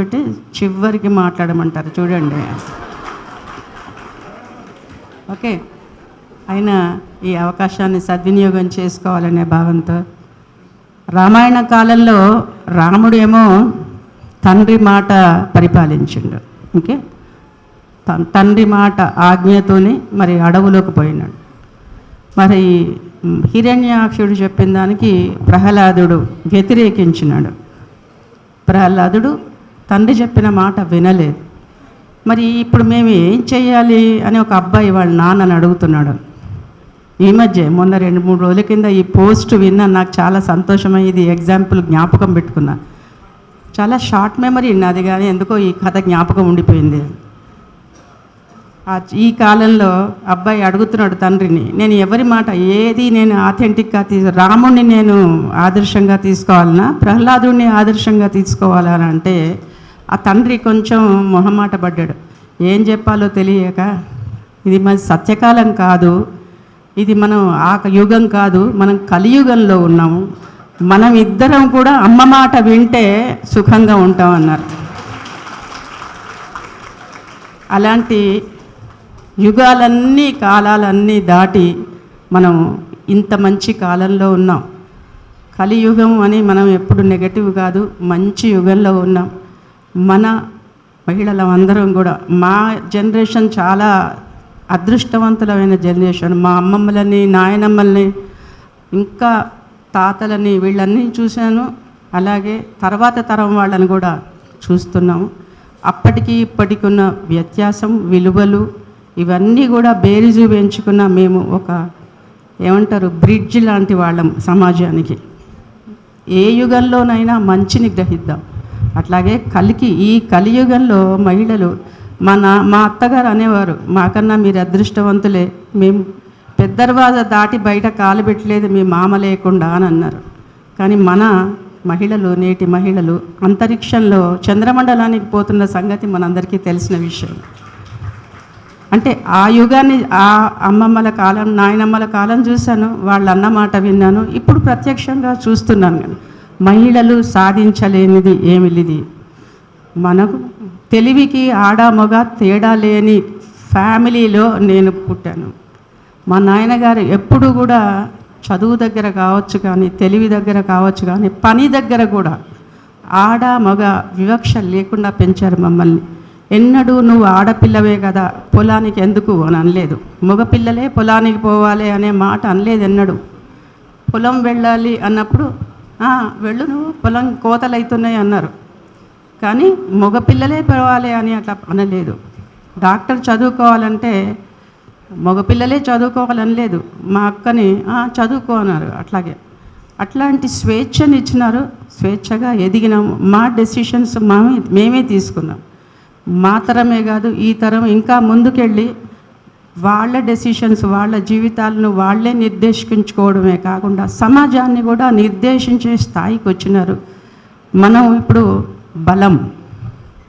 చివరికి మాట్లాడమంటారు చూడండి. ఓకే, అయినా ఈ అవకాశాన్ని సద్వినియోగం చేసుకోవాలనే భావంతో, రామాయణ కాలంలో రాముడు ఏమో తండ్రి మాట పరిపాలించిండు. ఓకే, తండ్రి మాట ఆజ్ఞతోని మరి అడవులోకి పోయినాడు. మరి హిరణ్యాక్షుడు చెప్పిన దానికి ప్రహ్లాదుడు వ్యతిరేకించినాడు. ప్రహ్లాదుడు తండ్రి చెప్పిన మాట వినలేదు. మరి ఇప్పుడు మేము ఏం చేయాలి అని ఒక అబ్బాయి వాళ్ళ నాన్నని అడుగుతున్నాడు. ఈ మధ్య మొన్న 2-3 రోజుల కింద ఈ పోస్ట్ విన్నా, నాకు చాలా సంతోషమైంది. ఎగ్జాంపుల్ జ్ఞాపకం పెట్టుకున్నా. చాలా షార్ట్ మెమరీ ఉన్నది కానీ ఎందుకో ఈ కథ జ్ఞాపకం ఉండిపోయింది. ఈ కాలంలో అబ్బాయి అడుగుతున్నాడు తండ్రిని, నేను ఎవరి మాట నేను ఆథెంటిక్గా రాముడిని నేను ఆదర్శంగా తీసుకోవాలన్నా, ప్రహ్లాదుడిని ఆదర్శంగా తీసుకోవాలని అంటే ఆ తండ్రి కొంచెం మొహమాట పడ్డాడు. ఏం చెప్పాలో తెలియక, ఇది మన సత్యకాలం కాదు, ఇది మనం ఆ యుగం కాదు, మనం కలియుగంలో ఉన్నాము, మనం ఇద్దరం కూడా అమ్మ మాట వింటే సుఖంగా ఉంటామన్నారు. అలాంటి యుగాలన్నీ కాలాలన్నీ దాటి మనం ఇంత మంచి కాలంలో ఉన్నాం. కలియుగం అని మనం ఎప్పుడు నెగటివ్ కాదు, మంచి యుగంలో ఉన్నాం. మన మహిళలందరం కూడా, మా జనరేషన్ చాలా అదృష్టవంతులమైన జనరేషన్. మా అమ్మమ్మలని, నాయనమ్మల్ని, ఇంకా తాతలని, వీళ్ళన్నీ చూశాను. అలాగే తర్వాత తరం వాళ్ళని కూడా చూస్తున్నాము. అప్పటికి ఇప్పటికి ఉన్న వ్యత్యాసం, విలువలు ఇవన్నీ కూడా బేరీజు పెంచుకున్న మేము ఒక ఏమంటారు బ్రిడ్జ్ లాంటి వాళ్ళం సమాజానికి. ఏ యుగంలోనైనా మంచిని గ్రహిద్దాం. అట్లాగే ఈ కలియుగంలో మహిళలు మా అత్తగారు అనేవారు, మాకన్నా మీరు అదృష్టవంతులే, మేము పెద్ద దర్వాజా దాటి బయట కాలు పెట్టలేదు మీ మామ లేకుండా అని అన్నారు. కానీ మన మహిళలు, నేటి మహిళలు అంతరిక్షంలో చంద్రమండలానికి పోతున్న సంగతి మనందరికీ తెలిసిన విషయం. అంటే ఆ యుగాన్ని, ఆ అమ్మమ్మల కాలం, నాయనమ్మల కాలం చూశాను, వాళ్ళు అన్నమాట విన్నాను, ఇప్పుడు ప్రత్యక్షంగా చూస్తున్నాను. కానీ మహిళలు సాధించలేనిది ఏమి లేదు. మనకు తెలివికి ఆడ మగ తేడా లేని ఫ్యామిలీలో నేను పుట్టాను. మా నాయనగారు ఎప్పుడు కూడా చదువు దగ్గర కావచ్చు కానీ, తెలివి దగ్గర కావచ్చు కానీ, పని దగ్గర కూడా ఆడ మగ వివక్ష లేకుండా పెంచారు మమ్మల్ని. ఎన్నడూ నువ్వు ఆడపిల్లవే కదా పొలానికి ఎందుకు అని అనలేదు, మగపిల్లలే పొలానికి పోవాలి అనే మాట అనలేదు ఎన్నడూ. పొలం వెళ్ళాలి అన్నప్పుడు వెళ్ళు నువ్వు, పొలం కోతలు అవుతున్నాయి అన్నారు. కానీ మగపిల్లలే పోవాలి అని అట్లా అనలేదు. డాక్టర్ చదువుకోవాలంటే మగపిల్లలే చదువుకోవాలని లేదు, మా అక్కని చదువుకో అన్నారు. అట్లాంటి స్వేచ్ఛని ఇచ్చినారు. స్వేచ్ఛగా ఎదిగినాము. మా డెసిషన్స్ మేమే తీసుకున్నాం. మా తరమే కాదు, ఈ తరం ఇంకా ముందుకెళ్ళి వాళ్ళ డెసిషన్స్, వాళ్ళ జీవితాలను వాళ్ళే నిర్దేశించుకోవడమే కాకుండా సమాజాన్ని కూడా నిర్దేశించే స్థాయికి వచ్చినారు. మనం ఇప్పుడు బలం,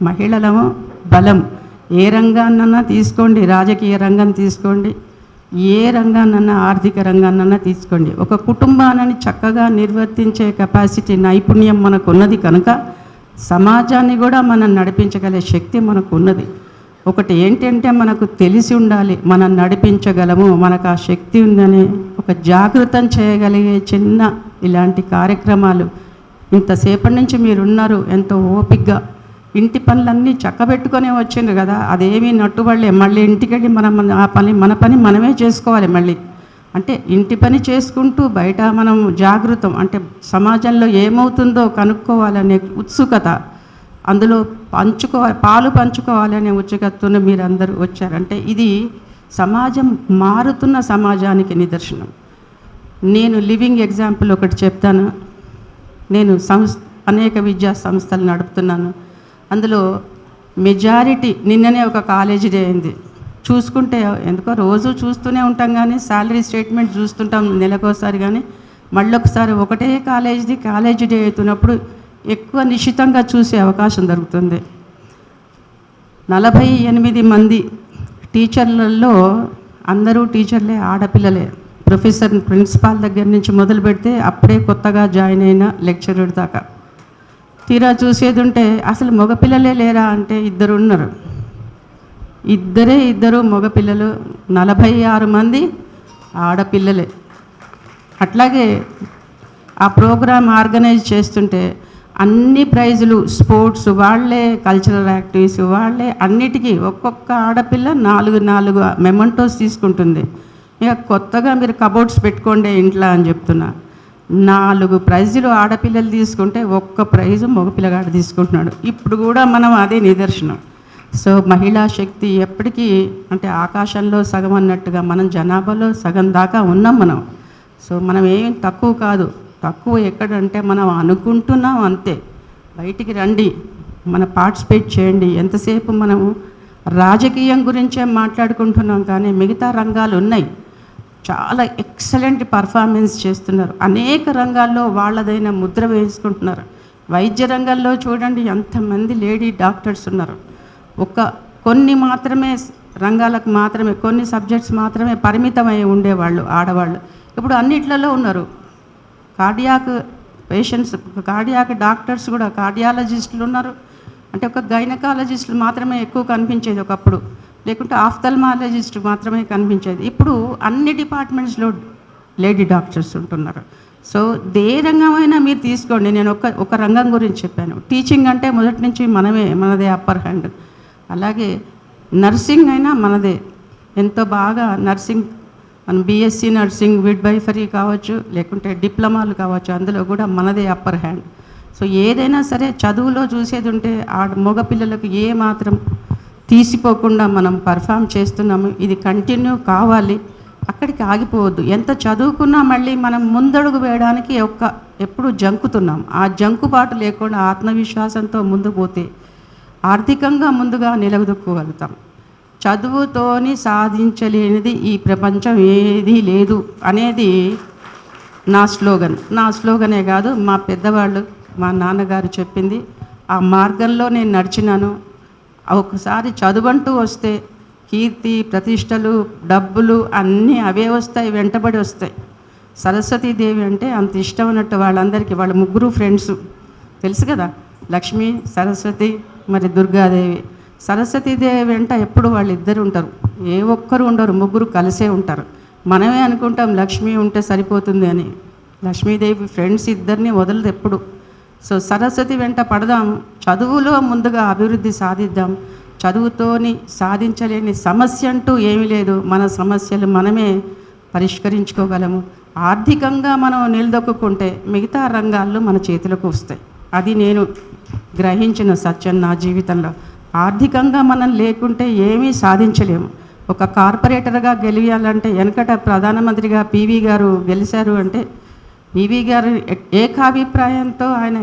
మహిళలము బలం. ఏ రంగాన్నన్నా తీసుకోండి, రాజకీయ రంగం తీసుకోండి, ఏ రంగాన్నన్నా, ఆర్థిక రంగాన్నన్నా తీసుకోండి, ఒక కుటుంబాన్ని చక్కగా నిర్వర్తించే కెపాసిటీ, నైపుణ్యం మనకు ఉన్నది కనుక సమాజాన్ని కూడా మనం నడిపించగలిగే శక్తి మనకు ఉన్నది. ఒకటి ఏంటంటే మనకు తెలిసి ఉండాలి, మనం నడిపించగలము, మనకు ఆ శక్తి ఉందని ఒక జాగృతం చేయగలిగే చిన్న ఇలాంటి కార్యక్రమాలు. ఇంతసేపటి నుంచి మీరున్నారు ఎంతో ఓపికగా, ఇంటి పనులన్నీ చక్కబెట్టుకొని వచ్చిండ్రు కదా, అదేమీ నట్టుబడలే. మళ్ళీ ఇంటికి వెళ్ళి మన పని మనమే చేసుకోవాలి. మళ్ళీ అంటే ఇంటి పని చేసుకుంటూ బయట మనం జాగృతం, అంటే సమాజంలో ఏమవుతుందో కనుక్కోవాలనే ఉత్సుకత, అందులో పాలు పంచుకోవాలనే ఉత్సుకతతో మీరందరూ వచ్చారంటే ఇది సమాజం మారుతున్న సమాజానికి నిదర్శనం. నేను లివింగ్ ఎగ్జాంపుల్ ఒకటి చెప్తాను. నేను అనేక విద్యా సంస్థలు నడుపుతున్నాను. అందులో మెజారిటీ, నిన్ననే ఒక కాలేజీ డే అయింది, చూసుకుంటే ఎందుకో రోజు చూస్తూనే ఉంటాం కానీ శాలరీ స్టేట్మెంట్ చూస్తుంటాం నెలకోసారి, కానీ మళ్ళొకసారి ఒకటే కాలేజీ డే అవుతున్నప్పుడు ఎక్కువ నిశ్చితంగా చూసే అవకాశం దొరుకుతుంది. 48 మంది టీచర్లలో అందరూ టీచర్లే, ఆడపిల్లలే. ప్రొఫెసర్, ప్రిన్సిపాల్ దగ్గర నుంచి మొదలు పెడితే అప్పుడే కొత్తగా జాయిన్ అయిన లెక్చరర్ దాకా. తీరా చూసేది ఉంటే అసలు మగపిల్లలే లేరా అంటే ఇద్దరు ఉన్నారు. ఇద్దరు మగపిల్లలు, 46 మంది ఆడపిల్లలే. అట్లాగే ఆ ప్రోగ్రాం ఆర్గనైజ్ చేస్తుంటే అన్ని ప్రైజులు, స్పోర్ట్స్ వాళ్ళే, కల్చరల్ యాక్టివిటీస్ వాళ్ళే, అన్నిటికీ ఒక్కొక్క ఆడపిల్ల 4 మెమెంటోస్ తీసుకుంటుంది. ఇక కొత్తగా మీరు కబోర్డ్స్ పెట్టుకోండి ఇంట్లో అని చెప్తున్నా. 4 ప్రైజులు ఆడపిల్లలు తీసుకుంటే ఒక్క ప్రైజు మగపిల్లగాడు తీసుకుంటున్నాడు. ఇప్పుడు కూడా మనం అదే నిదర్శనం. సో మహిళా శక్తి ఎప్పటికీ, అంటే ఆకాశంలో సగం అన్నట్టుగా మనం జనాభాలో సగం దాకా ఉన్నాం మనం. సో మనం ఏం తక్కువ కాదు. తక్కువ ఎక్కడంటే మనం అనుకుంటున్నాం అంతే. బయటికి రండి, మన పార్టిసిపేట్ చేయండి. ఎంతసేపు మనము రాజకీయం గురించే మాట్లాడుకుంటున్నాం కానీ మిగతా రంగాలు ఉన్నాయి, చాలా ఎక్సలెంట్ పర్ఫార్మెన్స్ చేస్తున్నారు. అనేక రంగాల్లో వాళ్ళదైన ముద్ర వేసుకుంటున్నారు. వైద్య రంగంలో చూడండి ఎంతమంది లేడీ డాక్టర్స్ ఉన్నారు. కొన్ని మాత్రమే రంగాలకు మాత్రమే, కొన్ని సబ్జెక్ట్స్ మాత్రమే పరిమితమై ఉండేవాళ్ళు ఆడవాళ్ళు. ఇప్పుడు అన్నిట్లలో ఉన్నారు. కార్డియాక్ పేషెంట్స్, కార్డియాక్ డాక్టర్స్ కూడా, కార్డియాలజిస్టులు ఉన్నారు. అంటే ఒక గైనకాలజిస్టులు మాత్రమే ఎక్కువ కనిపించేది ఒకప్పుడు, లేకుంటే ఆఫ్థల్మాలజిస్ట్ మాత్రమే కనిపించేది. ఇప్పుడు అన్ని డిపార్ట్మెంట్స్లో లేడీ డాక్టర్స్ ఉంటున్నారు. సో ఏ రంగమైనా మీరు తీసుకోండి. నేను ఒక రంగం గురించి చెప్పాను. టీచింగ్ అంటే మొదటి నుంచి మనదే అప్పర్ హ్యాండ్. అలాగే నర్సింగ్ అయినా మనదే, ఎంతో బాగా నర్సింగ్, మనం బీఎస్సీ నర్సింగ్, మిడ్వైఫరీ కావచ్చు, లేకుంటే డిప్లొమాలు కావచ్చు, అందులో కూడా మనదే అప్పర్ హ్యాండ్. సో ఏదైనా సరే చదువులో చూసేది ఉంటే మగపిల్లలకు ఏ మాత్రం తీసిపోకుండా మనం పర్ఫామ్ చేస్తున్నాము. ఇది కంటిన్యూ కావాలి, అక్కడికి ఆగిపోవద్దు. ఎంత చదువుకున్నా మళ్ళీ మనం ముందడుగు వేయడానికి ఎప్పుడు జంకుతున్నాం. ఆ జంకుబాటు లేకుండా ఆత్మవిశ్వాసంతో ముందు పోతే ఆర్థికంగా ముందుగా నిలదొక్కుగలుగుతాం. చదువుతోని సాధించలేనిది ఈ ప్రపంచం ఏదీ లేదు అనేది నా స్లోగనే కాదు, మా పెద్దవాళ్ళు, మా నాన్నగారు చెప్పింది. ఆ మార్గంలో నేను నడిచినాను. ఒకసారి చదువంటూ వస్తే కీర్తి, ప్రతిష్టలు, డబ్బులు అన్నీ అవే వస్తాయి, వెంటబడి వస్తాయి. సరస్వతీదేవి అంటే అంత ఇష్టం ఉన్నట్టు వాళ్ళందరికీ, వాళ్ళ ముగ్గురు ఫ్రెండ్స్ తెలుసు కదా, లక్ష్మి, సరస్వతి, మరి దుర్గాదేవి. సరస్వతీదేవి వెంట ఎప్పుడు వాళ్ళిద్దరు ఉంటారు, ఏ ఒక్కరు ఉండరు, ముగ్గురు కలిసే ఉంటారు. మనమే అనుకుంటాం లక్ష్మి ఉంటే సరిపోతుంది అని. లక్ష్మీదేవి ఫ్రెండ్స్ ఇద్దరిని వదలదు ఎప్పుడు. సో సరస్వతి వెంట పడదాం, చదువులో ముందుగా అభివృద్ధి సాధిద్దాం. చదువుతోని సాధించలేని సమస్య అంటూ ఏమీ లేదు. మన సమస్యలు మనమే పరిష్కరించుకోగలము. ఆర్థికంగా మనం నిలదొక్కుంటే మిగతా రంగాల్లో మన చేతులకు వస్తాయి. అది నేను గ్రహించిన సత్యం నా జీవితంలో. ఆర్థికంగా మనం లేకుంటే ఏమీ సాధించలేము. ఒక కార్పొరేటర్గా గెలియాలంటే, వెనకట ప్రధానమంత్రిగా పివి గారు గెలిచారు అంటే, పివి గారు ఏకాభిప్రాయంతో ఆయన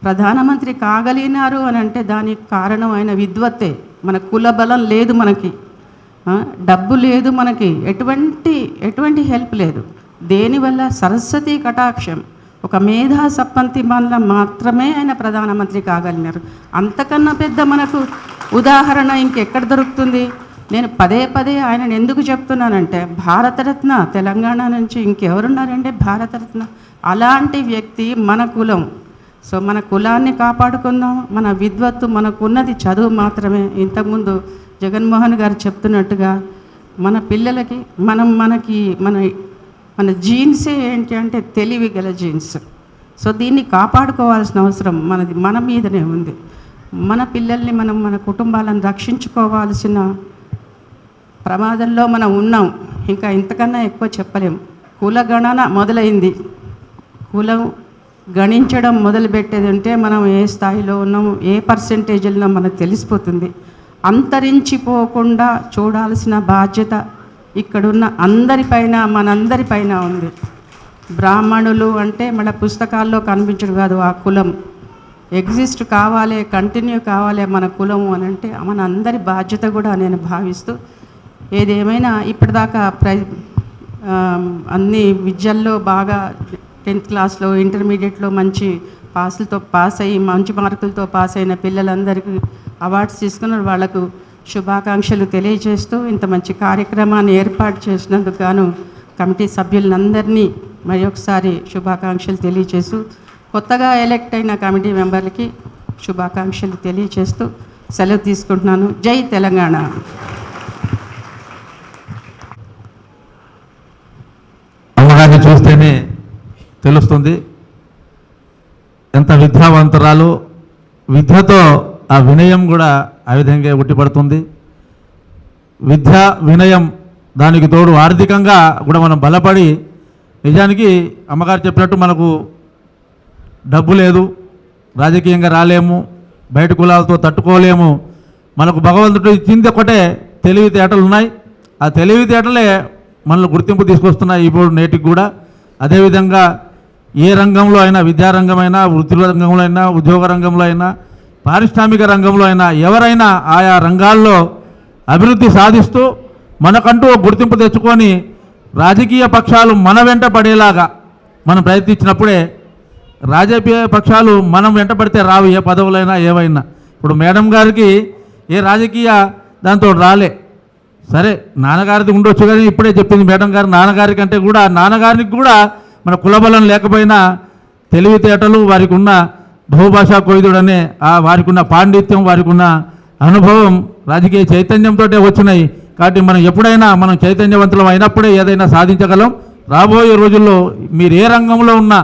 ప్రధానమంత్రి కాగలిగినారు అని అంటే దానికి కారణం ఆయన విద్వత్తే. మన కుల బలం లేదు, మనకి డబ్బు లేదు, మనకి ఎటువంటి హెల్ప్ లేదు. దేనివల్ల? సరస్వతి కటాక్షం, ఒక మేధా సప్పంతి వల్ల మాత్రమే ఆయన ప్రధానమంత్రి కాగలిగినారు. అంతకన్నా పెద్ద మనకు ఉదాహరణ ఇంకెక్కడ దొరుకుతుంది? నేను పదే ఆయనను ఎందుకు చెప్తున్నానంటే, భారతరత్న తెలంగాణ నుంచి ఇంకెవరున్నారంటే భారతరత్న. అలాంటి వ్యక్తి మన కులం. సో మన కులాన్ని కాపాడుకుందాం. మన విద్వత్తు, మనకున్నది చదువు మాత్రమే. ఇంతకుముందు జగన్మోహన్ గారు చెప్తున్నట్టుగా మన పిల్లలకి మన జీన్సే ఏంటి అంటే తెలివి గల జీన్స్. సో దీన్ని కాపాడుకోవాల్సిన అవసరం మన మీదనే ఉంది. మన పిల్లల్ని మన కుటుంబాలను రక్షించుకోవాల్సిన ప్రమాదంలో మనం ఉన్నాం. ఇంకా ఇంతకన్నా ఎక్కువ చెప్పలేం. కులగణన మొదలైంది. కులం గణించడం మొదలుపెట్టేది అంటే మనం ఏ స్థాయిలో ఉన్నాము, ఏ పర్సెంటేజ్లో మనకు తెలిసిపోతుంది. అంతరించిపోకుండా చూడాల్సిన బాధ్యత ఇక్కడున్న అందరిపైన, మనందరిపైన ఉంది. బ్రాహ్మణులు అంటే మన పుస్తకాల్లో కనిపించడు కాదు, ఆ కులం ఎగ్జిస్ట్ కావాలి, కంటిన్యూ కావాలి మన కులము అని అంటే మన అందరి బాధ్యత కూడా నేను భావిస్తూ, ఏదేమైనా ఇప్పటిదాకా అన్ని విద్యల్లో బాగా 10th క్లాస్లో, ఇంటర్మీడియట్లో మంచి పాస్ అయ్యి మంచి మార్కులతో పాస్ అయిన పిల్లలందరికీ అవార్డ్స్ తీసుకున్నారు. వాళ్లకు శుభాకాంక్షలు తెలియజేస్తూ, ఇంత మంచి కార్యక్రమాన్ని ఏర్పాటు చేసినందుకు గాను కమిటీ సభ్యులందరినీ మరి ఒకసారి శుభాకాంక్షలు తెలియజేస్తూ, కొత్తగా ఎలక్ట్ అయిన కమిటీ మెంబర్లకి శుభాకాంక్షలు తెలియజేస్తూ సెలవు తీసుకుంటున్నాను. జై తెలంగాణ. అమ్మగారిని చూస్తేనే తెలుస్తుంది ఎంత విద్యావంతురాలు. విద్యతో ఆ వినయం కూడా ఆ విధంగా ఉట్టిపడుతుంది. విద్య, వినయం, దానికి తోడు ఆర్థికంగా కూడా మనం బలపడి, నిజానికి అమ్మగారు చెప్పినట్టు మనకు డబ్బు లేదు, రాజకీయంగా రాలేము, బయట కులాలతో తట్టుకోలేము. మనకు భగవంతుడు ఇచ్చింది ఒకటే, తెలివితేటలు ఉన్నాయి. ఆ తెలివితేటలే మనల్ని గుర్తింపు తీసుకొస్తున్నాయి ఇప్పుడు నేటికి కూడా. అదేవిధంగా ఏ రంగంలో అయినా, విద్యారంగమైనా, వృత్తి రంగంలో అయినా, ఉద్యోగ రంగంలో అయినా, పారిశ్రామిక రంగంలో అయినా, ఎవరైనా ఆయా రంగాల్లో అభివృద్ధి సాధిస్తూ మనకంటూ గుర్తింపు తెచ్చుకొని రాజకీయ పక్షాలు మన వెంట పడేలాగా మనం ప్రయత్నించినప్పుడే రాజకీయ పక్షాలు మనం వెంట పడితే రావు, ఏ పదవులైనా ఏవైనా. ఇప్పుడు మేడం గారికి ఏ రాజకీయ దాంతో రాలే, సరే నాన్నగారిది ఉండొచ్చు, కానీ ఇప్పుడే చెప్పింది మేడం గారు, నాన్నగారి కంటే కూడా నాన్నగారికి కూడా మన కులబలం లేకపోయినా తెలివితేటలు, వారికి ఉన్న బహుభాషా కోయిదుడనే వారికి ఉన్న పాండిత్యం, వారికి ఉన్న అనుభవం రాజకీయ చైతన్యంతో వచ్చినాయి. కాబట్టి మనం ఎప్పుడైనా మనం చైతన్యవంతులం అయినప్పుడే ఏదైనా సాధించగలం. రాబోయే రోజుల్లో మీరు ఏ రంగంలో ఉన్నా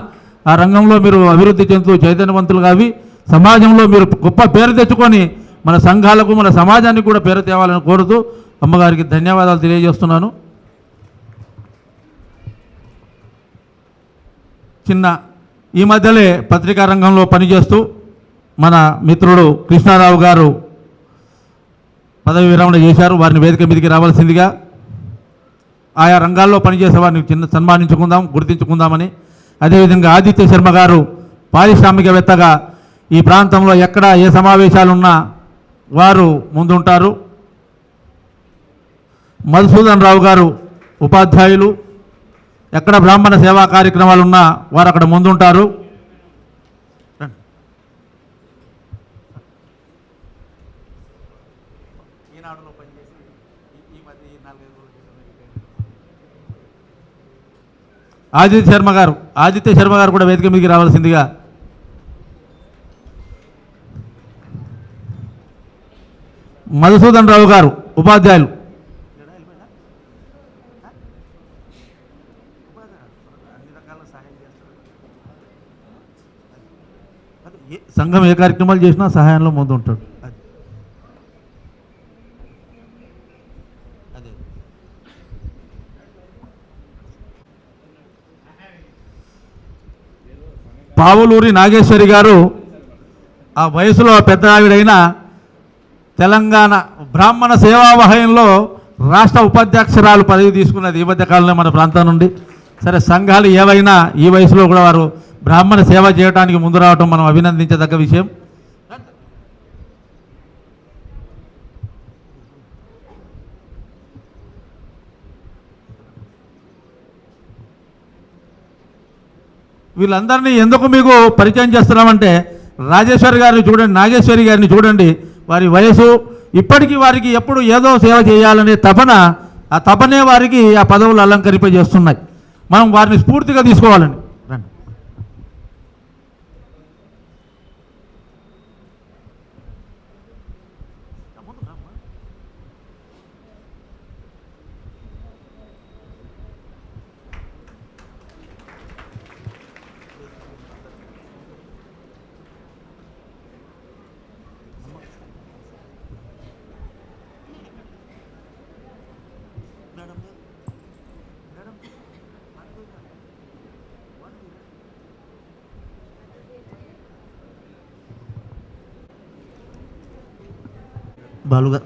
ఆ రంగంలో మీరు అభివృద్ధి చెందుతూ చైతన్యవంతులుగా అవి సమాజంలో మీరు గొప్ప పేరు తెచ్చుకొని మన సంఘాలకు మన సమాజానికి కూడా పేరు తేవాలని కోరుతూ అమ్మగారికి ధన్యవాదాలు తెలియజేస్తున్నాను. ఈ మధ్యలో పత్రికా రంగంలో పనిచేస్తూ మన మిత్రుడు కృష్ణారావు గారు పదవి విరమణ చేశారు. వారిని వేదిక మీదకి రావాల్సిందిగా ఆయా రంగాల్లో పనిచేసే వారిని సన్మానించుకుందాం, గుర్తించుకుందామని. అదేవిధంగా ఆదిత్య శర్మ గారు పారిశ్రామికవేత్తగా ఈ ప్రాంతంలో ఎక్కడ ఏ సమావేశాలున్నా వారు ముందుంటారు. మధుసూదన్ రావు గారు ఉపాధ్యాయులు, ఎక్కడ బ్రాహ్మణ సేవా కార్యక్రమాలు ఉన్నా వారు అక్కడ ముందుంటారు. ఆదిత్య శర్మ గారు కూడా వేదిక మీదకి రావాల్సిందిగా. మధుసూదన్ రావు గారు ఉపాధ్యాయులు, సంఘం ఏ కార్యక్రమాలు చేసినా సహాయంలో ముందు ఉంటాడు. పావులూరి నాగేశ్వరి గారు ఆ వయసులో పెద్ద ఆవిడైన తెలంగాణ బ్రాహ్మణ సేవావహయంలో రాష్ట్ర ఉపాధ్యక్షురాలు పదవి తీసుకున్నది ఈ మధ్య కాలంలో మన ప్రాంతం నుండి. సరే, సంఘాలు ఏవైనా ఈ వయసులో కూడా వారు బ్రాహ్మణ సేవ చేయడానికి ముందు రావటం మనం అభినందించదగ్గ విషయం. వీళ్ళందరినీ ఎందుకు మీకు పరిచయం చేస్తున్నామంటే, రాజేశ్వరి గారిని చూడండి, నాగేశ్వరి గారిని చూడండి, వారి వయసు ఇప్పటికీ వారికి ఎప్పుడు ఏదో సేవ చేయాలనే తపన, ఆ తపనే వారికి ఆ పదవులు అలంకరింపజేస్తున్నాయి. మనం వారిని స్ఫూర్తిగా తీసుకోవాలండి. రండి.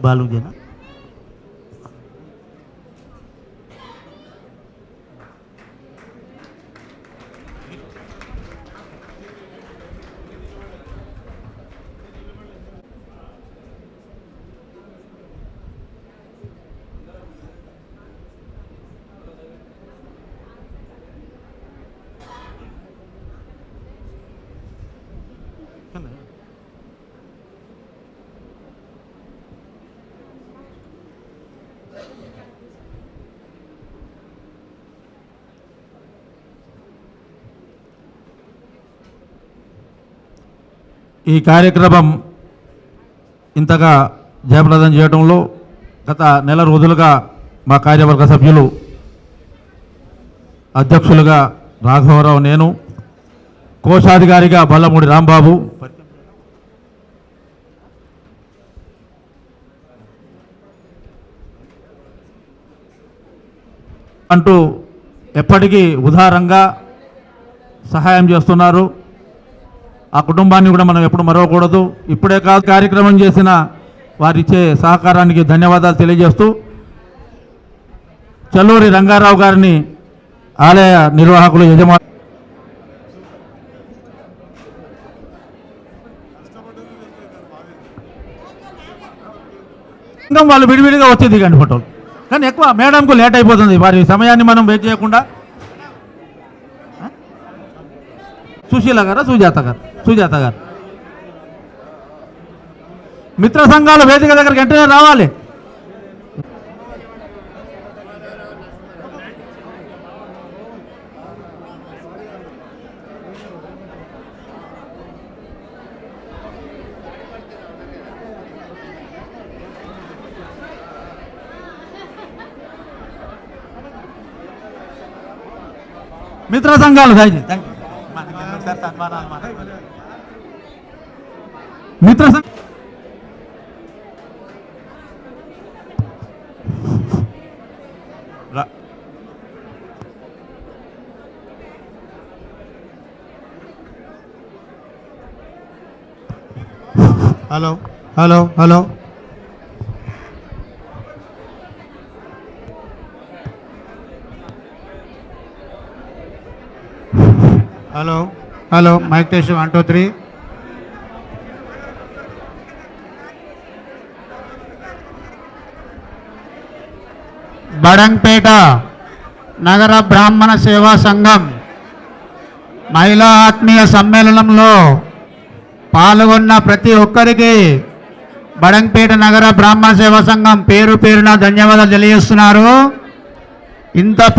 బాలుజీనా ఈ కార్యక్రమం ఇంతగా జయప్రదం చేయడంలో గత నెల రోజులుగా మా కార్యవర్గ సభ్యులు, అధ్యక్షులుగా రాఘవరావు, నేను, కోశాధికారిగా బల్లమూడి రాంబాబు అంటూ ఎప్పటికీ ఉదారంగా సహాయం చేస్తున్నారు. ఆ కుటుంబాన్ని కూడా మనం ఎప్పుడు మరవకూడదు. ఇప్పుడే కాదు, కార్యక్రమం చేసిన వారిచ్చే సహకారానికి ధన్యవాదాలు తెలియజేస్తూ చల్లూరి రంగారావు గారిని ఆలయ నిర్వాహకులు యజమాని వాళ్ళు విడివిడిగా వచ్చేది కానీ ఫోటోలు, కానీ ఎక్కువ మేడంకు లేట్ అయిపోతుంది. వారి సమయాన్ని మనం వెయిట్ చేయకుండా సుశీల గారు సుజాత గారు మిత్ర సంఘాల వేదిక దగ్గరికి వెంటనే రావాలి. మిత్ర సంఘాలు మిత్ర సంఘ హలో మైక్ టెస్ట్ 1 2 3. బడంగ్పేట నగర బ్రాహ్మణ సేవా సంఘం మహిళా ఆత్మీయ సమ్మేళనంలో పాల్గొన్న ప్రతి ఒక్కరికి బడంగ్పేట నగర బ్రాహ్మణ సేవా సంఘం పేరు పేరున ధన్యవాదాలు తెలియజేస్తున్నారు. ఇంత